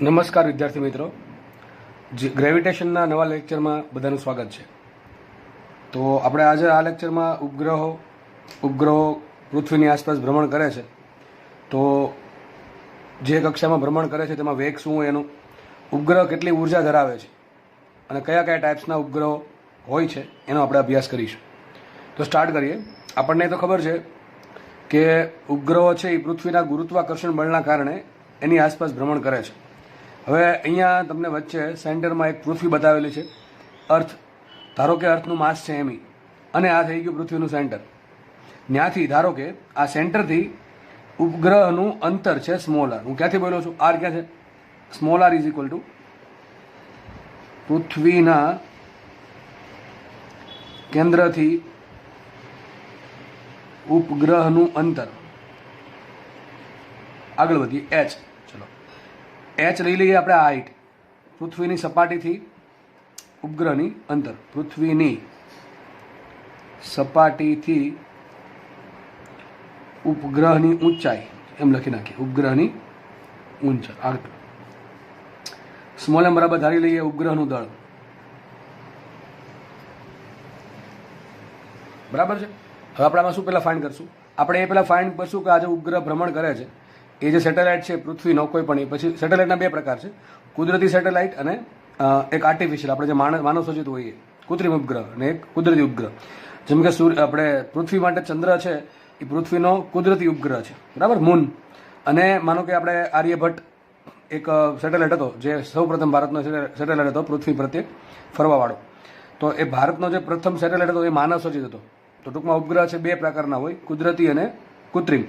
નમસ્કાર વિદ્યાર્થી મિત્રો, ગ્રેવિટેશનના નવા લેક્ચરમાં બધાનું સ્વાગત છે. તો આપણે આજે આ લેક્ચરમાં ઉપગ્રહો પૃથ્વીની આસપાસ ભ્રમણ કરે છે, તો જે કક્ષામાં ભ્રમણ કરે છે તેમાં વેગ શું હોય, એનું ઉપગ્રહ કેટલી ઉર્જા ધરાવે છે અને કયા કયા ટાઈપ્સના ઉપગ્રહો હોય છે એનો આપણે અભ્યાસ કરીશું. તો સ્ટાર્ટ કરીએ. આપણને તો ખબર છે કે ઉપગ્રહો છે એ પૃથ્વીના ગુરુત્વાકર્ષણ બળના કારણે એની આસપાસ ભ્રમણ કરે છે. હવે અહીંયા તમને વચ્ચે સેન્ટરમાં એક પૃથ્વી બતાવેલી છે, અર્થ. ધારો કે અર્થનું માસ છે એમી, અને આ થઈ ગયું પૃથ્વીનું સેન્ટર. ત્યાંથી ધારો કે આ સેન્ટરથી ઉપગ્રહનું અંતર છે સ્મોલ આર. હું ક્યાંથી બોલ્યો છું? આર ક્યાં છે? Small R is equal to પૃથ્વીના કેન્દ્રથી ઉપગ્રહનું અંતર. આગળ વધીએ. એચ. ચલો, એચ લઈ લઈએ આપણે. હાઈટ, પૃથ્વીની સપાટીથી ઉપગ્રહની અંતર. પૃથ્વીની સપાટીથી ઉપગ્રહની ઊંચાઈ, એમ લખી નાખીએ. ઉપગ્રહની ઊંચાઈ. આગળ સ્મોલ એમ બરાબર ધારી લઈએ ઉપગ્રહનું દળ. બરાબર છે. હવે આપણે આમાં શું પહેલાં ફાઇન્ડ કરશું? આપણે એ પહેલાં ફાઇન્ડ કરશું કે આ જે ઉપગ્રહ ભ્રમણ કરે છે એ જે સેટેલાઇટ છે પૃથ્વીનો કોઈ પણ. પછી સેટેલાઇટના બે પ્રકાર છે, કુદરતી સેટેલાઇટ અને એક આર્ટિફિશિયલ, આપણે જે માનવ સર્જિત હોઈએ, કૃત્રિમ ઉપગ્રહ, અને એક કુદરતી ઉપગ્રહ. જેમ કે આપણે પૃથ્વી માટે ચંદ્ર છે એ પૃથ્વીનો કુદરતી ઉપગ્રહ છે, બરાબર, મૂન. અને માનો કે આપણે આર્યભટ્ટ એક સેટેલાઇટ હતો જે સૌપ્રથમ ભારતનો સેટેલાઇટ હતો પૃથ્વી પ્રત્યે ફરવાવાળો. તો એ ભારતનો જે પ્રથમ સેટેલાઇટ હતો એ માનવ સર્જિત હતો. તો ટૂંકમાં ઉપગ્રહ છે બે પ્રકારના હોય, કુદરતી અને કૃત્રિમ.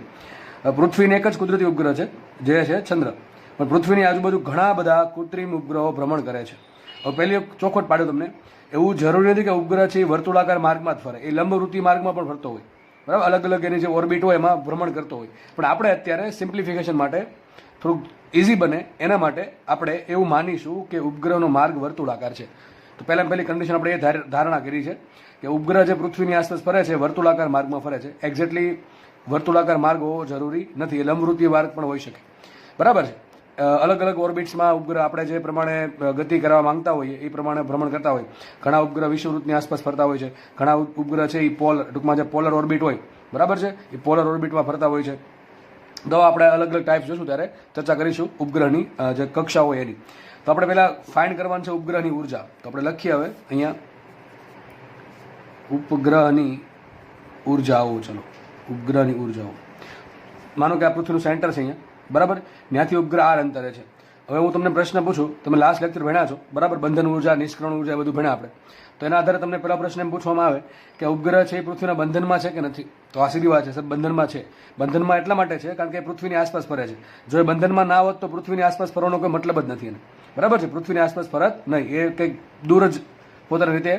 પૃથ્વીને એક જ કુદરતી ઉપગ્રહ છે જે છે ચંદ્ર, પણ પૃથ્વીની આજુબાજુ ઘણા બધા કૃત્રિમ ઉપગ્રહો ભ્રમણ કરે છે. હવે પહેલી એક ચોખવટ પાડ્યો તમને, એવું જરૂરી નથી કે ઉપગ્રહ છે એ વર્તુળાકાર માર્ગમાં જ ફરે, એ લંબવૃત્તિ માર્ગમાં પણ ફરતો હોય, બરાબર. અલગ અલગ એની જે ઓર્બિટ હોય એમાં ભ્રમણ કરતો હોય. પણ આપણે અત્યારે સિમ્પ્લિફિકેશન માટે, થોડુંક ઇઝી બને એના માટે આપણે એવું માનીશું કે ઉપગ્રહનો માર્ગ વર્તુળાકાર છે. તો પહેલી કન્ડિશન આપણે એ ધારણા કરી છે કે ઉપગ્રહ જે પૃથ્વીની આસપાસ ફરે છે વર્તુળાકાર માર્ગમાં ફરે છે. એક્ઝેક્ટલી વર્તુળાકાર માર્ગ હોવો જરૂરી નથી, એ લંબવૃત્તિ માર્ગ પણ હોઈ શકે, બરાબર છે. અલગ અલગ ઓર્બિટ્સમાં ઉપગ્રહ આપણે જે પ્રમાણે ગતિ કરવા માંગતા હોઈએ એ પ્રમાણે ભ્રમણ કરતા હોય. ઘણા ઉપગ્રહ વિષુવવૃત્તની આસપાસ ફરતા હોય છે, ઘણા ઉપગ્રહ છે એ ટૂંકમાં જે પોલર ઓર્બિટ હોય, બરાબર છે, એ પોલર ઓર્બિટમાં ફરતા હોય છે. તો આપણે અલગ અલગ ટાઈપ જોશું ત્યારે ચર્ચા કરીશું ઉપગ્રહની જે કક્ષા હોય એની. તો આપણે પહેલાં ફાઇન્ડ કરવાનું છે ઉપગ્રહની ઉર્જા. તો આપણે લખીએ હવે અહીંયા ઉપગ્રહની ઉર્જાઓ. ચલો, ઉપગ્રહની ઉર્જાઓ. માનો કે આ પૃથ્વીનું સેન્ટર છે અહીંયા, બરાબર. ત્યાંથી ઉપગ્રહ આર અંતરે છે. હવે હું તમને પ્રશ્ન પૂછું, તમે લાસ્ટ લેક્ચર ભણ્યા છો, બરાબર, બંધન ઉર્જા, નિષ્કર્ષણ ઉર્જા, બધું ભણ્યા આપણે. તો એના આધારે તમને પહેલા પ્રશ્ન એમ પૂછવામાં આવે કે ઉપગ્રહ છે એ પૃથ્વીના બંધનમાં છે કે નથી? તો આ સીધી વાત છે, સર, બંધનમાં છે. બંધનમાં એટલા માટે છે કારણ કે એ પૃથ્વીની આસપાસ ફરે છે. જો એ બંધનમાં ના હોત તો પૃથ્વીની આસપાસ ફરવાનો કોઈ મતલબ જ નથી એને, બરાબર છે. પૃથ્વીની આસપાસ ફરત નહીં, એ કંઈક દૂર જ પોતાની રીતે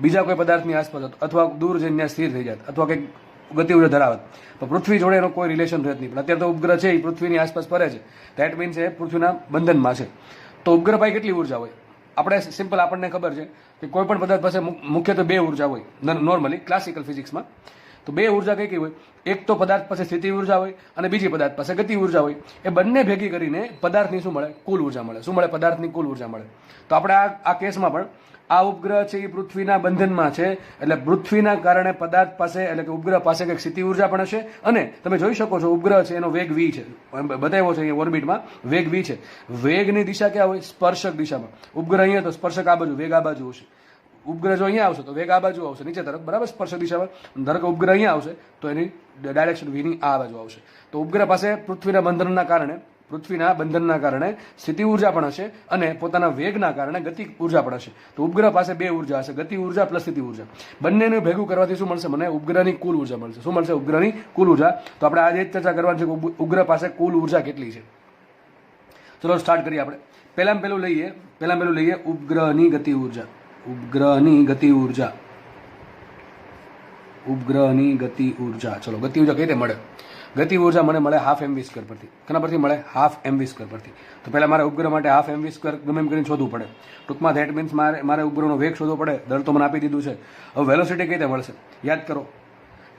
બીજા કોઈ પદાર્થની આસપાસ હતો, અથવા દૂર જઈને ત્યાં સ્થિર થઈ જાય, અથવા કંઈક ગતિ ઉર્જા ધરાવત. તો પૃથ્વી જોડે એનો કોઈ રિલેશન રહેત નહીં. પણ અત્યારે તો ઉપગ્રહ છે એ પૃથ્વીની આસપાસ ફરે છે, દેટ મીન્સ એ પૃથ્વીના બંધનમાં છે. તો ઉપગ્રહ પાસે કેટલી ઉર્જા હોય? આપણે સિમ્પલ, આપણને ખબર છે કે કોઈ પણ પદાર્થ પાસે મુખ્યત્વે બે ઉર્જા હોય નોર્મલી ક્લાસિકલ ફિઝિક્સમાં. તો બે ઉર્જા કઈ કઈ હોય? એક તો પદાર્થ પાસે સ્થિતિ ઉર્જા હોય અને બીજી પદાર્થ પાસે ગતિ ઉર્જા હોય. એ બંને ભેગી કરીને પદાર્થની શું મળે? કુલ ઉર્જા મળે. શું મળે? પદાર્થની કુલ ઉર્જા મળે. તો આપણે આ કેસમાં પણ આ ઉપગ્રહ છે એ પૃથ્વીના બંધનમાં છે, એટલે પૃથ્વીના કારણે પદાર્થ પાસે, એટલે કે ઉપગ્રહ પાસે કંઈક સ્થિતિ ઉર્જા પણ હશે. અને તમે જોઈ શકો છો ઉપગ્રહ છે એનો વેગ v છે, બતાવ્યો છે અહીંયા ઓર્બિટમાં, વેગ v છે. વેગની દિશા ક્યાં હોય? સ્પર્શક દિશામાં. ઉપગ્રહ અહીંયા તો સ્પર્શક આ બાજુ, વેગ આ બાજુ હશે. ઉપગ્રહ જો અહીંયા આવશે તો વેગ આ બાજુ આવશે, નીચે તરફ, બરાબર, સ્પર્શક દિશામાં. ધારો કે ઉપગ્રહ અહીંયા આવશે તો એની ડાયરેક્શન વીની આ બાજુ આવશે. તો ઉપગ્રહ પાસે પૃથ્વીના બંધનના કારણે સ્થિતિ ઉર્જા પણ હશે અને પોતાના વેગના કારણે ગતિ ઉર્જા પણ હશે. તો ઉપગ્રહ પાસે બે ઉર્જા હશે, ગતિ ઉર્જા પ્લસ સ્થિતિ ઉર્જા. બંનેને ભેગું કરવાથી શું મળશે મને? ઉપગ્રહની કુલ ઉર્જા મળશે. શું મળશે? ઉપગ્રહની કુલ ઉર્જા. તો આપણે આજે જ ચર્ચા કરવાની છે કે ઉપગ્રહ પાસે કુલ ઉર્જા કેટલી છે. ચલો સ્ટાર્ટ કરીએ આપણે. પહેલાં લઈએ ઉપગ્રહની ગતિ ઉર્જા. ઉપગ્રહની ગતિ ઉર્જા. ચલો, ગતિ ઉર્જા કઈ રીતે મળે? ગતિ ઉર્જા મને મળે હાફ mv² પરથી. કેના પરથી મળે? હાફ mv² પરથી. તો પહેલાં મારે ઉપગ્રહ માટે હાફ mv² ગમે એમ કરીને શોધવું પડે. ટૂંકમાં ધેટ મીન્સ મારે ઉપગ્રહનો વેગ શોધવો પડે. દળ તો મને આપી દીધું છે. હવે વેલોસિટી કઈ રીતે મળશે? યાદ કરો,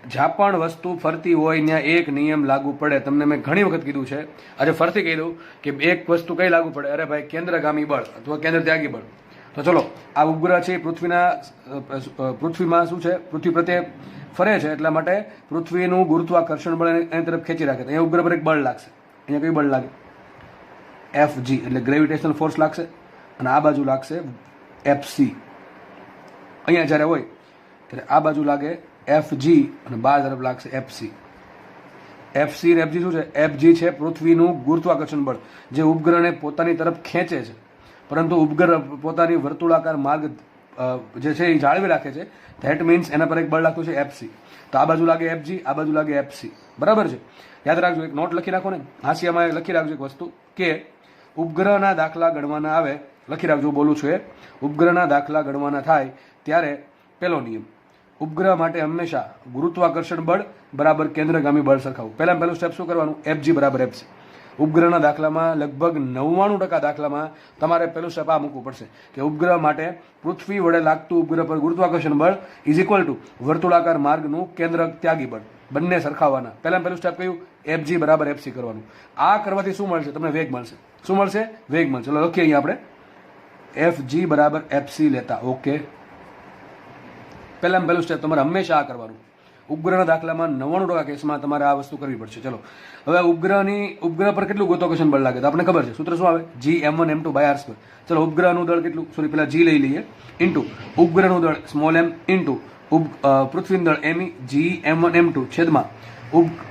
જ્યાં પણ વસ્તુ ફરતી હોય ત્યાં એક નિયમ લાગુ પડે. તમને મેં ઘણી વખત કીધું છે, આજે ફરતી કહી દઉં કે એક વસ્તુ કઈ લાગુ પડે? અરે ભાઈ, કેન્દ્રગામી બળ અથવા કેન્દ્ર ત્યાગી બળ. તો ચલો, આ ઉપગ્રહ છે પૃથ્વીમાં શું છે? પૃથ્વી પ્રત્યે ફરે છે, એટલા માટે પૃથ્વીનું ગુરુત્વાકર્ષણ બળ એની તરફ ખેંચી રાખે. અહીંયા ઉપગ્રહ પર એક બળ લાગશે. અહીંયા કયું બળ લાગે? Fg એટલે ગ્રેવિટેશનલ ફોર્સ લાગશે, અને આ બાજુ લાગશે Fc. અહીંયા જ્યારે હોય ત્યારે આ બાજુ લાગે Fg અને બહાર તરફ લાગશે Fc. Fc ને Fg શું છે? Fg છે પૃથ્વીનું ગુરુત્વાકર્ષણ બળ, જે ઉપગ્રહને પોતાની તરફ ખેંચે છે, પરંતુ ઉપગ્રહ પોતાની વર્તુળાકાર માર્ગ જે છે એ જાળવી રાખે છે. ધેટ મીન્સ એના પર એક બળ લાગતું છે Fc. તો આ બાજુ લાગે Fg, આ બાજુ લાગે Fc. બરાબર છે? યાદ રાખજો, એક નોટ લખી રાખો ને, હાંસિયામાં લખી રાખજો એક વસ્તુ કે ઉપગ્રહના દાખલા ગણવાના આવે, લખી રાખજો, બોલું છું એ, ઉપગ્રહના દાખલા ગણવાના થાય ત્યારે પહેલો નિયમ, ઉપગ્રહ માટે હંમેશા ગુરુત્વાકર્ષણ બળ બરાબર કેન્દ્રગામી બળ સરખાવવું. પહેલું સ્ટેપ શું કરવાનું? Fg બરાબર Fc. ઉપગ્રહના દાખલામાં લગભગ 99% દાખલામાં તમારે પહેલું સ્ટેપ આ મૂકવું પડશે કે ઉપગ્રહ માટે પૃથ્વી વડે લાગતું ઉપગ્રહ પર ગુરુત્વાકર્ષણ બળ ઇઝ ઇક્વલ ટુ વર્તુળાકાર માર્ગનું કેન્દ્ર ત્યાગી બળ. બંને સરખાવવાના. પહેલું સ્ટેપ કયું? Fg બરાબર Fc કરવાનું. આ કરવાથી શું મળશે? તમને વેગ મળશે. શું મળશે? વેગ મળશે. ચલો લખીએ અહીંયા આપણે Fg બરાબર Fc લેતા. ઓકે, પહેલું સ્ટેપ તમારે હંમેશા આ કરવાનું. ઉપગ્રહના દાખલામાં 99% કેસમાં તમારે આ વસ્તુ કરવી પડશે. ચલો, હવે ઉપગ્રહ પર કેટલું ગુરુત્વાકર્ષણ બળ લાગે? તો આપણે ખબર છે, સૂત્ર શું આવે? Gm1m2/r². ચલો, ઉપગ્રહનું દળ કેટલું? સોરી, પેલા G લઈ લઈએ, ઇન્ટુ ઉપગ્રહનું દળ સ્મોલ m ઇન્ટુ પૃથ્વીનું દળ me Gm1m2 છેદમાં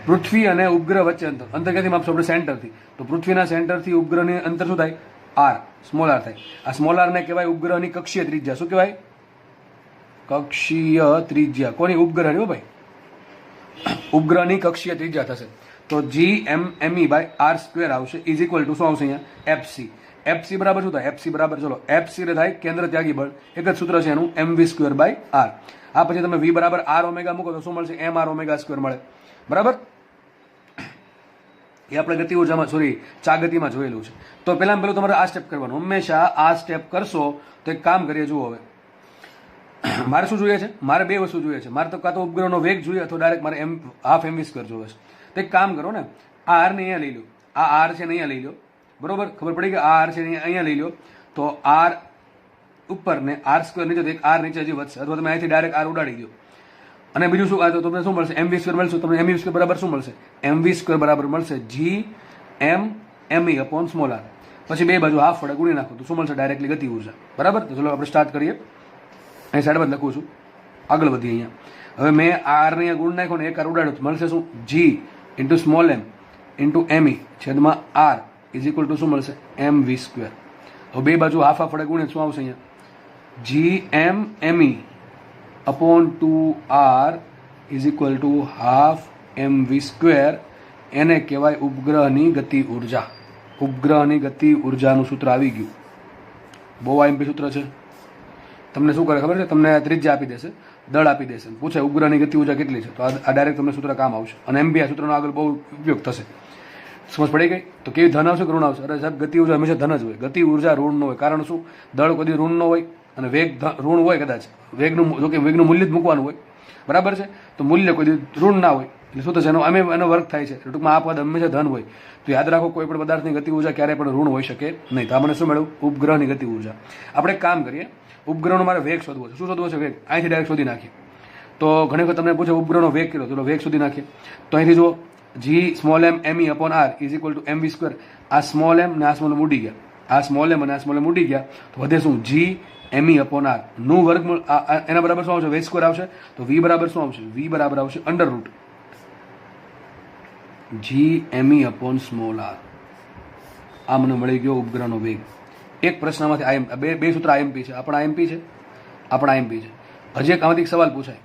પૃથ્વી અને ઉપગ્રહ વચ્ચે અંતર ક્યાંથી માપશું આપણે? સેન્ટરથી. તો પૃથ્વીના સેન્ટરથી ઉપગ્રહની અંતર શું થાય? r, સ્મોલ r થાય. આ સ્મોલ r ને કહેવાય ઉપગ્રહની કક્ષીય ત્રિજ્યા. શું કહેવાય? કક્ષીય ત્રિજ્યા. કોની? ઉપગ્રહની. હો ભાઈ, ઉપગ્રહની કક્ષીય ત્રિજ્યા થશે. તો Gme/r² આવશે, ઇઝ ઇક્વલ ટુ શું આવશે અહીંયા? Fc. Fc બરાબર શું થાય? Fc બરાબર, ચલો, Fc થાય કેન્દ્ર ત્યાગી બળ. એક જ સૂત્ર છે એનું, mv²/r. આ પછી તમે v બરાબર r ઓમેગા મૂકો તો શું મળશે? mr²² મળે. બરાબર? એ આપણે ગતિ ઉર્જામાં, સોરી, ચાગતિમાં જોયેલું છે. તો પહેલું તમારે આ સ્ટેપ કરવાનું. હંમેશા આ સ્ટેપ કરશો તો એક કામ કરીએ, જુઓ હવે મારે શું જોઈએ છે? મારે બે વસ્તુ જોઈએ છે. મારે તો કાં તો ઉપગ્રહનો વેગ જોઈએ અથવા ડાયરેક્ટ મારે હાફ mv² જોઈએ છે. તો એક કામ કરો ને, આ r ને અહીંયા લઈ લો, આ r છે ને અહીંયા લઈ લો. બરોબર? ખબર પડી કે આ r છે અહીંયા લઈ લો. તો r ઉપર ને r² નીચે, તો એક r નીચે હજી વધશે, અથવા તમે અહીંથી ડાયરેક્ટ r ઉડાડી દો. અને બીજું શું? તો તમને શું મળશે? mv² મળશે. તમને mv² બરાબર શું મળશે? mv² બરાબર મળશે Gm_me/r. પછી બે બાજુ હાફ વડે ગુણી નાખો તો શું મળશે? ડાયરેક્ટલી ગતિ ઉર્જા. બરાબર? તો ચલો આપણે સ્ટાર્ટ કરીએ. અહીં સાઈડમાં લખું છું, આગળ વધીએ. અહીંયા હવે મેં r ને ગુણ નાખ્યો ને એક r ઉડાડ્યો તો મળશે શું? G into small m into me છેદમાં r ઇઝ ઇક્વલ ટુ શું મળશે? mv². હવે બે બાજુ હાફ વડે ગુણે શું આવશે અહીંયા? Gme/2r is equal two half mv². એને કહેવાય ઉપગ્રહની ગતિ ઉર્જા. ઉપગ્રહની ગતિ ઉર્જાનું સૂત્ર આવી ગયું. બહુ આઈએમપી સૂત્ર છે. તમને શું કરે ખબર છે? તમને ત્રિજ્યા આપી દેશે, દળ આપી દેશે, પૂછે ઉપગ્રહની ગતિ ઉર્જા કેટલી છે, તો આ ડાયરેક્ટ તમને સૂત્ર કામ આવશે. અને એમ બી આ સૂત્રનો આગળ બહુ ઉપયોગ થશે. સમજ પડી ગઈ? તો કેવી ધન આવશે કે ઋણ આવશે? અરે સાહેબ, ગતિ ઉર્જા હંમેશા ધન જ હોય. ગતિ ઉર્જા ઋણ ન હોય. કારણ શું? દળ કોઈ ઋણ ન હોય અને વેગ ઋણ હોય. કદાચ વેગનું, જો કે વેગનું મૂલ્ય જ મૂકવાનું હોય. બરાબર છે? તો મૂલ્ય કોઈ ઋણ ના હોય એટલે શું થશે? એનો વર્ક થાય છે. ટૂંકમાં આ પદ હંમેશા ધન હોય. તો યાદ રાખો, કોઈ પણ પદાર્થની ગતિ ઉર્જા ક્યારેય પણ ઋણ હોઈ શકે નહીં. તો આપણે શું મેળવું? ઉપગ્રહની ગતિ ઉર્જા. આપણે એક કામ કરીએ, ઉપગ્રહનો મારે વેગ શોધવો છે. શું શોધવો છે? વેગ. અહીંથી ડાયરેક્ટ શોધી નાખીએ. તો ઘણી વખત તમને પૂછે ઉપગ્રહનો વેગ કેટલો, તો વેગ શોધી નાખીએ. તો અહીંથી જુઓ, Gm_me/r is equal two mv². આ સ્મોલ m ને આ સ્મોલ m ઉડી ગયા. આ સ્મોલ m અને આ સ્મોલ m ઉડી ગયા. તો વધે શું? Gme/r નું વર્ગમૂળ. એના બરાબર શું આવશે? v² આવશે. તો v બરાબર શું આવશે? v બરાબર આવશે √ Gme/r. આ મને મળી ગયો ઉપગ્રહનો વેગ. એક પ્રશ્નમાંથી બે સૂત્ર આઈએમપી છે. આપણા આઈએમપી છે. હજી એક આમાંથી સવાલ પૂછાય,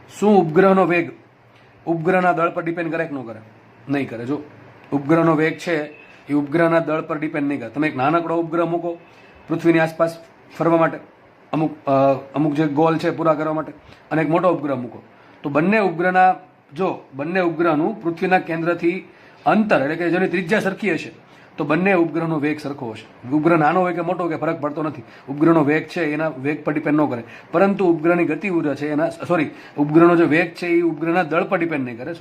શું ઉપગ્રહનો વેગ ઉપગ્રહના દળ પર ડિપેન્ડ કરે કે ન કરે? નહીં કરે. જો ઉપગ્રહનો વેગ છે એ ઉપગ્રહના દળ પર ડિપેન્ડ નહીં કરે. તમે એક નાનકડો ઉપગ્રહ મૂકો પૃથ્વીની આસપાસ ફરવા માટે, અમુક જે ગોલ છે પૂરા કરવા માટે, અને એક મોટો ઉપગ્રહ મૂકો, તો બંને ઉપગ્રહનું પૃથ્વીના કેન્દ્રથી અંતર, એટલે કે જેની ત્રિજ્યા સરખી હશે, તો તો બંને ઉપગ્રહનો વેગ સરખો હશે. ઉપગ્રહ નાનો હોય કે મોટો હોય કે ફરક પડતો નથી. ઉપગ્રહનો વેગ છે એના વેગ પર ડિપેન્ડ ન કરે, પરંતુ ઉપગ્રહની ગતિ ઉર્જા છે એના ઉપગ્રહનો જે વેગ છે એ ઉપગ્રહના દળ પર ડિપેન્ડ નહીં કરે,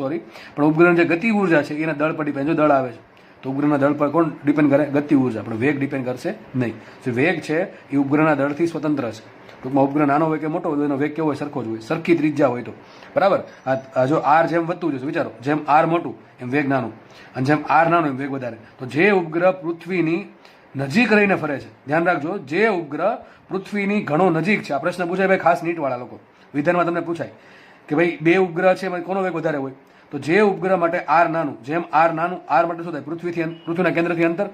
પણ ઉપગ્રહની જે ગતિ ઉર્જા છે એના દળ પર ડિપેન્ડ. જો દળ આવે છે તો ઉપગ્રહના દળ પર કોણ ડિપેન્ડ કરે? ગતિ ઉર્જા, પણ વેગ ડિપેન્ડ કરશે નહીં. જે વેગ છે એ ઉપગ્રહના દળથી સ્વતંત્ર છે. ટૂંકમાં ઉપગ્રહ નાનો હોય કે મોટો હોય એનો વેગ કેવો હોય? સરખો જ હોય, સરખી ત્રિજ્યા હોય તો બરાબર. જો આર જેમ વધતું જશે, વિચારો, જેમ આર મોટું એમ વેગ નાનું, અને જેમ આર નાનો એમ વેગ વધારે. તો જે ઉપગ્રહ પૃથ્વીની નજીક રહીને ફરે છે, ધ્યાન રાખજો, જે ઉપગ્રહ પૃથ્વીની ઘણો નજીક છે. આ પ્રશ્ન પૂછાય ભાઈ ખાસ નીટવાળા લોકો, વિધાનમાં તમને પૂછાય કે ભાઈ બે ઉપગ્રહ છે એમાં કોનો વેગ વધારે હોય? તો જે ઉપગ્રહ માટે આર નાનું, જેમ આર નાનું, આર માટે શું થાય? પૃથ્વીના કેન્દ્રથી અંતર.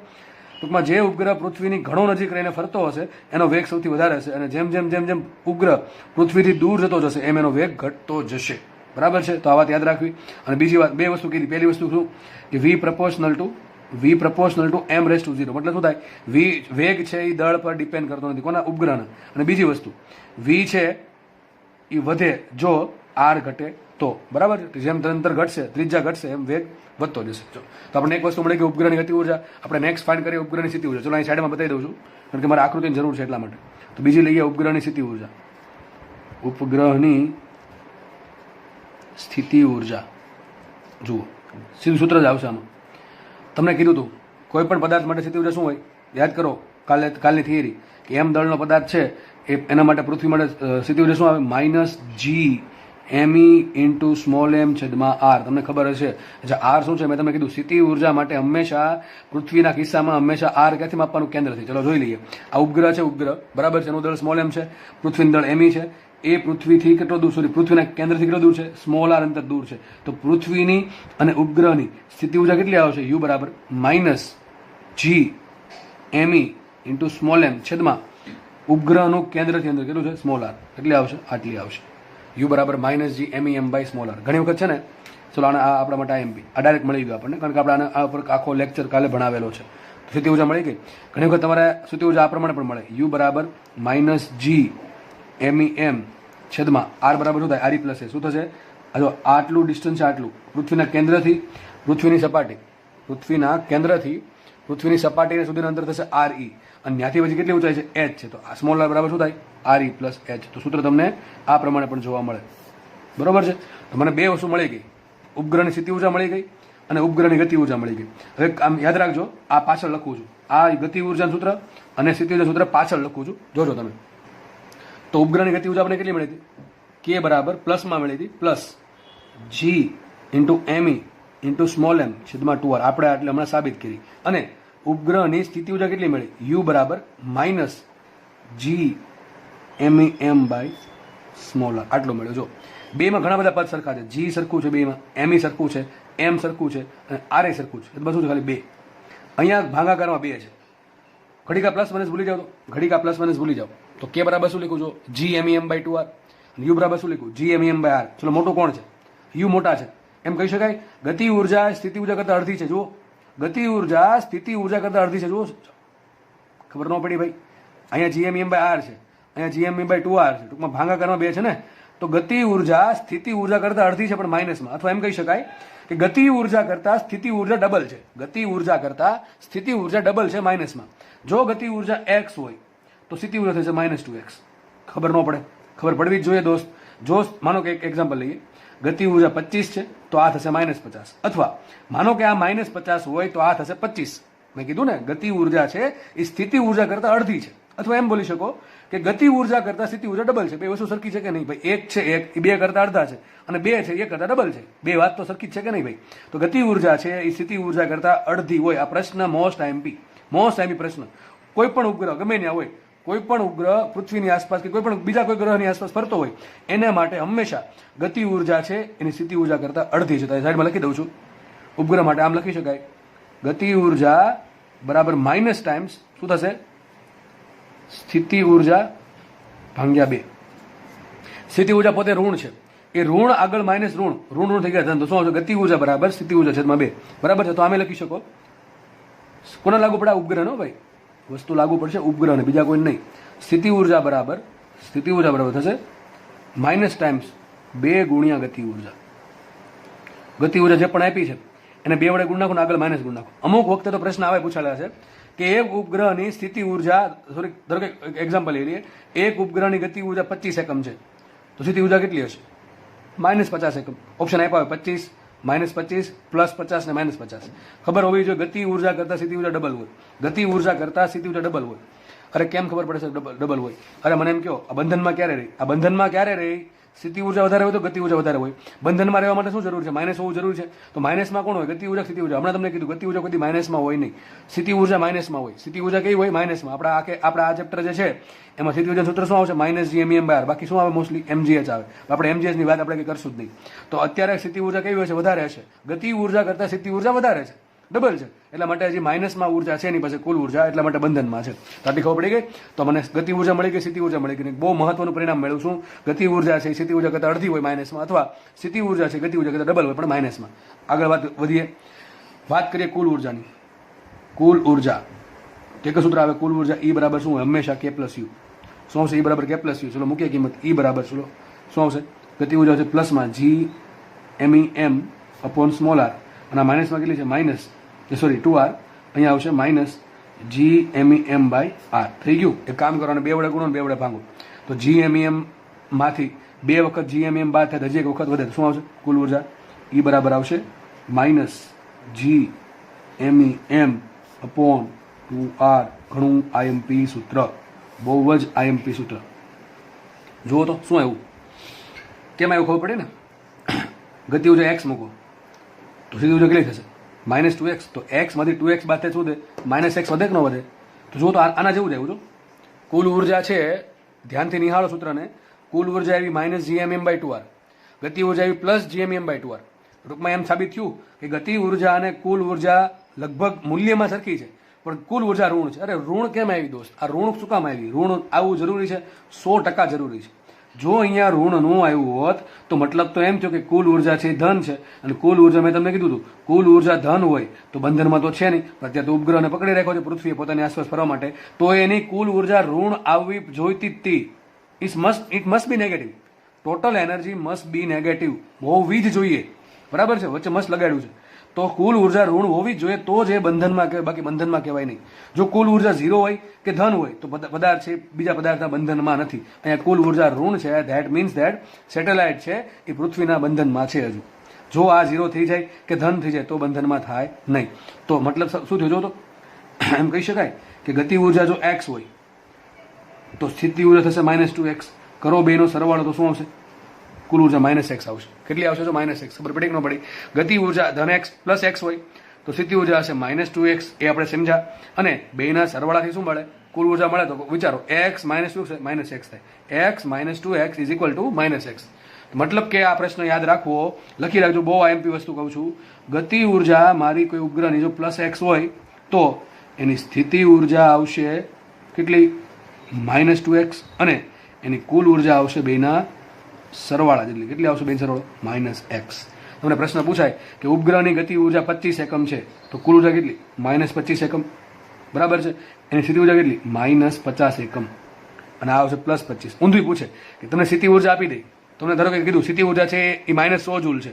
ટૂંકમાં જે ઉપગ્રહ પૃથ્વીની ઘણો નજીક રહીને ફરતો હશે એનો વેગ સૌથી વધારે હશે, અને જેમ જેમ જેમ જેમ ઉપગ્રહ પૃથ્વીથી દૂર જતો જશે એમ એનો વેગ ઘટતો જશે. બરાબર છે? તો આ વાત યાદ રાખવી. અને બીજી વાત, બે વસ્તુ કીધી. પહેલી વસ્તુ શું કે v proportional to m raise to 0. મતલબ શું થાય? વેગ છે એ દળ પર ડિપેન્ડ કરતો નથી, કોના? ઉપગ્રહના. અને બીજી વસ્તુ, v છે એ વધે જો r ઘટે તો. બરાબર? જેમ અંતર ઘટશે, ત્રિજ્યા ઘટશે, એમ વેગ વધતો જશે. તો આપણે એક વસ્તુ મળી કે ઉપગ્રહની ગતિ ઉર્જા. આપણે નેક્સ્ટ ફાઇન્ડ કરીએ ઉપગ્રહની સ્થિતિ ઉર્જા. ચલો અહીં સાઈડમાં બતાવી દઉં છું, કારણ કે મારે આકૃતિની જરૂર છે એટલા માટે. તો બીજી લઈએ ઉપગ્રહની સ્થિતિ ઉર્જા. ઉપગ્રહની સ્થિતિ ઉર્જા જુઓ, સીધું સૂત્ર જ આવશે આમાં. તમને કીધું હતું કોઈ પણ પદાર્થ માટે સ્થિતિ ઉર્જા શું હોય? યાદ કરો કાલની થિયરી કે એમ દળનો પદાર્થ છે એના માટે પૃથ્વી માટે સ્થિતિ ઉર્જા શું આવે? -g me into small m છેદમાં r. તમને ખબર હશે r શું છે? મેં તમને કીધું સ્થિતિ ઉર્જા માટે હંમેશા પૃથ્વીના કિસ્સામાં હંમેશા r ક્યાંથી માપવાનું? કેન્દ્રથી. ચલો જોઈ લઈએ. આ ઉપગ્રહ છે, ઉપગ્રહ બરાબર છે, એનું દળ સ્મોલ m છે, પૃથ્વીનું દળ me છે. એ પૃથ્વીથી કેટલો દૂર? પૃથ્વીના કેન્દ્રથી કેટલો દૂર છે? સ્મોલ r અંતર દૂર છે. તો પૃથ્વીની અને ઉપગ્રહની સ્થિતિ ઉર્જા કેટલી આવશે? u બરાબર -g me into small m છેદમાં ઉપગ્રહનું કેન્દ્રથી અંદર કેટલું છે? Small r. કેટલી આવશે? આટલી આવશે. u બરાબર -g MEM by small r. ઘણી વખત છે ને, ચલો આને આપણા માટે IMP આ ડાયરેક્ટ મળી ગયું આપણને, કારણ કે આપણે આ ઉપર આખો લેક્ચર કાલે ભણાવેલો છે. સ્થિતિ ઉર્જા મળી ગઈ. ઘણી વખત તમારે સ્થિતિ ઉર્જા આ પ્રમાણે પણ મળે. u બરાબર -g MEM છેદમાં r બરાબર શું થાય? re + a. શું થશે? જો આટલું ડિસ્ટન્સ છે, આટલું પૃથ્વીના કેન્દ્રથી પૃથ્વીની સપાટી સુધીનું અંતર થશે re, અને ત્યાંથી પછી કેટલી ઊંચાઈ છે? h છે. તો આ સ્મોલ r બરાબર શું થાય? re + h. તો સૂત્ર તમને આ પ્રમાણે પણ જોવા મળે. બરોબર છે? તો મને બે વસ્તુ મળી ગઈ, ઉપગ્રહની સ્થિતિ ઉર્જા મળી ગઈ અને ઉપગ્રહની ગતિ ઉર્જા મળી ગઈ. હવે આમ યાદ રાખજો, આ પાછળ લખું છું, આ ગતિ ઉર્જાનું સૂત્ર અને સ્થિતિ ઉર્જા સૂત્ર પાછળ લખું છું, જોજો તમે. તો ઉપગ્રહની ગતિ ઉર્જા આપણે કેટલી મળી હતી? k બરાબર પ્લસમાં મળી હતી, +g into me into small m છેદમાં 2r. આપણે એટલે હમણાં સાબિત કરી. અને ઉપગ્રહની સ્થિતિ ઉર્જા કેટલી મળી? u બરાબર -g MEM by small r. આટલું મળ્યું. જો બેમાં ઘણા બધા પદ સરખા છે, g સરખું છે બેમાં, me સરખું છે, m સરખું છે અને r સરખું છે. બધું છે ખાલી બે. અહીંયા ભાગાકારમાં બે છે. ઘડીકા પ્લસ માઇનસ ભૂલી જાઓ, તો ઘડીકા પ્લસ માઇનસ ભૂલી જાઓ. તો k બરાબર શું લીધું? જો g MEM બાય 2r. અને u બરાબર શું લીધું? g MEM by r. ચલો મોટું કોણ છે? u મોટા છે, એમ કહી શકાય. ગતિ ઉર્જા સ્થિતિ ઉર્જા કરતા અડધી છે. જુઓ, ગતિ ઉર્જા સ્થિતિ ઉર્જા કરતા અડધી છે. જુઓ, ખબર ન પડી ભાઈ? અહીંયા g MEM બાય r છે, અહીંયા g MEM બાય 2r છે. ટૂંકમાં ભાગાકારમાં બે છે ને, તો ગતિ ઉર્જા સ્થિતિ ઉર્જા કરતા અડધી છે, પણ માઇનસમાં. અથવા એમ કહી શકાય કે ગતિ ઉર્જા કરતા સ્થિતિ ઉર્જા ડબલ છે. ગતિ ઉર્જા કરતા સ્થિતિ ઉર્જા ડબલ છે, માઇનસમાં. જો ગતિ ઉર્જા x હોય તો સ્થિતિ ઉર્જા થશે -2x. ખબર ન પડે? ખબર પડવી જ જોઈએ દોસ્ત. જો માનો કે એક એક્ઝામ્પલ લઈએ, ગતિ ઉર્જા 25 છે તો આ થશે -50, અથવા માનો કે આ -50 હોય તો આ થશે 25. મેં કીધું ને, ગતિ ઉર્જા છે એ સ્થિતિ ઉર્જા કરતા અડધી છે. અથવા એમ બોલી શકો કે ગતિ ઉર્જા કરતા સ્થિતિ ઉર્જા ડબલ છે. બે વસ્તુ સરખી છે કે નહીં ભાઈ? એક છે એક, એ બે કરતા અડધા છે, અને બે છે એ કરતા ડબલ છે. બે વાત તો સરખી જ છે કે નહીં ભાઈ? તો ગતિ ઉર્જા છે એ સ્થિતિ ઉર્જા કરતા અડધી હોય. આ પ્રશ્ન મોસ્ટ આઈએમપી પ્રશ્ન. કોઈ પણ ઉપગ્રહ ગમે ત્યાં હોય, કોઈ પણ ઉપગ્રહ પૃથ્વીની આસપાસ કે કોઈ પણ બીજા કોઈ ગ્રહની આસપાસ ફરતો હોય, એના માટે હંમેશા ગતિ ઉર્જા છે એની સ્થિતિ ઉર્જા કરતા અડધી છે. તો સાઈડમાં લખી દઉં છું. ઉપગ્રહ માટે આમ લખી શકાય, ગતિ ઉર્જા બરાબર માઇનસ ટાઈમ્સ શું થશે? સ્થિતિ ઉર્જા ભાગ્યા 2. સ્થિતિ ઉર્જા પોતે ઋણ છે, એ ઋણ આગળ માઇનસ ઋણ થઈ ગયા. તો શું આવશે? ગતિ ઉર્જા બરાબર સ્થિતિ ઉર્જા છેદમાં 2. બરાબર છે? તો આમે લખી શકો. કોને લાગુ પડે? ઉપગ્રહ નો ભાઈ. વસ્તુ લાગુ પડશે ઉપગ્રહ ને, બીજા કોઈ નહીં. સ્થિતિ ઉર્જા બરાબર થશે માઇનસ ટાઈમ્સ 2 ગુણ્યા ગતિ ઉર્જા. ગતિ ઉર્જા જે પણ આપી છે એને 2 વડે ગુણ નાખો ને આગળ માઇનસ ગુણ નાખો. અમુક વખતે તો પ્રશ્ન આવે પૂછાયેલા છે કે એક ઉપગ્રહની સ્થિતિ ઉર્જા, સોરી ધારો કે એક્ઝામ્પલ લઈ લઈએ, એક ઉપગ્રહની ગતિ ઉર્જા 25 એકમ છે, તો સ્થિતિ ઉર્જા કેટલી હશે? -50 એકમ. ઓપ્શન આપ્યા હોય 25, -25, +50 ને -50. ખબર હોવી જોઈએ ગતિ ઉર્જા કરતા સ્થિતિ ઉર્જા ડબલ હોય. ગતિ ઉર્જા કરતા સ્થિતિ ઉર્જા ડબલ હોય. અરે કેમ ખબર પડે છે ડબલ હોય? અરે મને એમ કહો, આ બંધનમાં ક્યારે રહી? આ બંધનમાં ક્યારે રહી? સ્થિતિ ઉર્જા વધારે હોય તો ગતિ ઉર્જા વધારે હોય. બંધનમાં રહેવા માટે શું જરૂર છે? માઇનસ હોવું જરૂરી છે. તો માઇનસમાં કોણ હોય? ગતિ ઉર્જા, સ્થિતિ ઉર્જા. હમણાં તમને કીધું ગતિ ઉર્જા કોઈ માઇનસમાં હોય નહીં, સ્થિતિ ઉર્જા માઇનસમાં હોય. સ્થિતિ ઉર્જા કેવી હોય? માઇનસમાં. આપણા આ ચેપ્ટર જે છે એમાં સ્થિતિ ઉર્જા સૂત્ર શું આવશે? -GMEM/r. બાકી શું આવે? મોસ્ટલી MGH આવે. આપણે MGH ની વાત આપણે કંઈ કરશું જ નહીં. તો અત્યારે સ્થિતિ ઉર્જા કેવી હશે? વધારે હશે. ગતિ ઉર્જા કરતા સ્થિતિ ઉર્જા વધારે છે, ડબલ છે. એટલા માટે હજી માઇનસમાં ઉર્જા છે એની પાસે કુલ ઉર્જા, એટલા માટે બંધનમાં છે. તો આટલી ખબર પડી ગઈ. તો મને ગતિ ઉર્જા મળી ગઈ, સ્થિતિ ઉર્જા મળી ગઈ. બહુ મહત્વનું પરિણામ મેળવું છું. ગતિ ઉર્જા છે સ્થિતિ ઉર્જા કરતા અડધી હોય માઇનસમાં, અથવા સ્થિતિ ઉર્જા છે ગતિ ઉર્જા કરતા ડબલ હોય પણ માઇનસમાં. આગળ વાત વધીએ, વાત કરીએ કુલ ઉર્જાની. કુલ ઉર્જા એક સૂત્ર આવે, કુલ ઉર્જા E બરાબર શું હોય? હંમેશા K+U. શું આવશે? E બરાબર K+U. ચલો મૂકીએ કિંમત. E બરાબર ચલો શું આવશે? ગતિ ઉર્જા છે પ્લસમાં GMEM/r, અને માઇનસમાં કેટલી છે? -2r. અહીંયા આવશે -GMEM/r. થઈ ગયું. એક કામ કરો, અને 2 વડે ગુણો ને 2 વડે ભાંગો, તો GMEM માંથી 2 વખત GMEM બાદ થાય, હજી એક વખત વધે, શું આવશે? કુલ ઉર્જા E બરાબર આવશે -GMEM/2r. ઘણું IMP સૂત્ર, બહુ જ IMP સૂત્ર. જુઓ તો શું આવ્યું, કેમ આવ્યું ખબર પડે ને. ગતિ ઉર્જા x મૂકો તો સ્થિતિ ઉર્જા કેટલી થશે? -2x. તો x માંથી 2x બાદ થાય શું દે? -x વધે કે ન વધે? તો જુઓ તો આના જેવું જ આવ્યું. જો કુલ ઉર્જા છે, ધ્યાનથી નિહાળો સૂત્રને. કુલ ઉર્જા આવી -GMEM/2r, ગતિ ઉર્જા આવી +GMEM/2r. ટૂંકમાં એમ સાબિત થયું કે ગતિ ઉર્જા અને કુલ ઉર્જા લગભગ મૂલ્યમાં સરખી છે, પણ કુલ ઉર્જા ઋણ છે. અરે ઋણ કેમ આવી દોસ્ત? આ ઋણ શું કામ આવી? ઋણ આવવું જરૂરી છે, 100% જરૂરી છે. જો અહીંયા ઋણ ન આવ્યું હોત તો મતલબ તો એમ થયો કે કુલ ઉર્જા છે ધન છે, અને કુલ ઉર્જા મેં તમને કીધું હતું, કુલ ઉર્જા ધન હોય તો બંધનમાં તો છે નહીં, પણ અત્યારે તો ઉપગ્રહને પકડી રાખ્યો છે પૃથ્વીએ પોતાની આસપાસ ફરવા માટે, તો એની કુલ ઉર્જા ઋણ આવવી જોઈતી જ હતી. It must be negative. Total energy must be negative, હોવી જ જોઈએ. બરાબર છે? વચ્ચે મસ્ત લગાડ્યું છે. તો કુલ ઉર્જા ઋણ હોવી જ જોઈએ, તો જ એ બંધનમાં કહેવાય, બાકી બંધનમાં કહેવાય નહીં. જો કુલ ઉર્જા 0 હોય કે ધન હોય તો પદાર્થ છે બીજા પદાર્થના બંધનમાં નથી. અહીંયા કુલ ઉર્જા ઋણ છે. ધેટ મીન્સ ધેટ સેટેલાઇટ છે એ પૃથ્વીના બંધનમાં છે હજુ. જો આ 0 થઈ જાય કે ધન થઈ જાય તો બંધનમાં થાય નહીં. તો મતલબ શું થયું? જો તો એમ કહી શકાય કે ગતિ ઉર્જા જો x હોય તો સ્થિતિ ઉર્જા થશે -2x. કરો બેનો સરવાળો તો શું આવશે? કુલ ઉર્જા -x આવશે. કેટલી આવશે? તો -x. ખબર પડી કે ન પડી? ગતિ ઉર્જા ધન x + x હોય તો સ્થિતિ ઉર્જા હશે -2x. એ આપણે સમજ્યા. અને બેના સરવાળાથી શું મળે? કુલ ઉર્જા મળે. તો વિચારો, x - 2x થાય, x - 2x = -x. મતલબ કે આ પ્રશ્ન યાદ રાખવો, લખી રાખજો. બહુ IMP વસ્તુ કહું છું. ગતિ ઉર્જા મારી કોઈ ઉપગ્રહની જો +x હોય તો એની સ્થિતિ ઉર્જા આવશે કેટલી? -2x. અને એની કુલ ઉર્જા આવશે બેના સરવાળા જેટલી. કેટલી આવશે બેન સરવાળો? -x. તમને પ્રશ્ન પૂછાય કે ઉપગ્રહની ગતિ ઉર્જા 25 એકમ છે તો કુલ ઉર્જા કેટલી? -25 એકમ. બરાબર છે? એની સ્થિતિ ઉર્જા કેટલી? -50 એકમ. અને આ આવશે +25. ઊંધું પૂછે કે તમને સ્થિતિ ઉર્જા આપી દઈ, તમને ધારો કે કીધું સ્થિતિ ઉર્જા છે એ -100 જૂલ છે.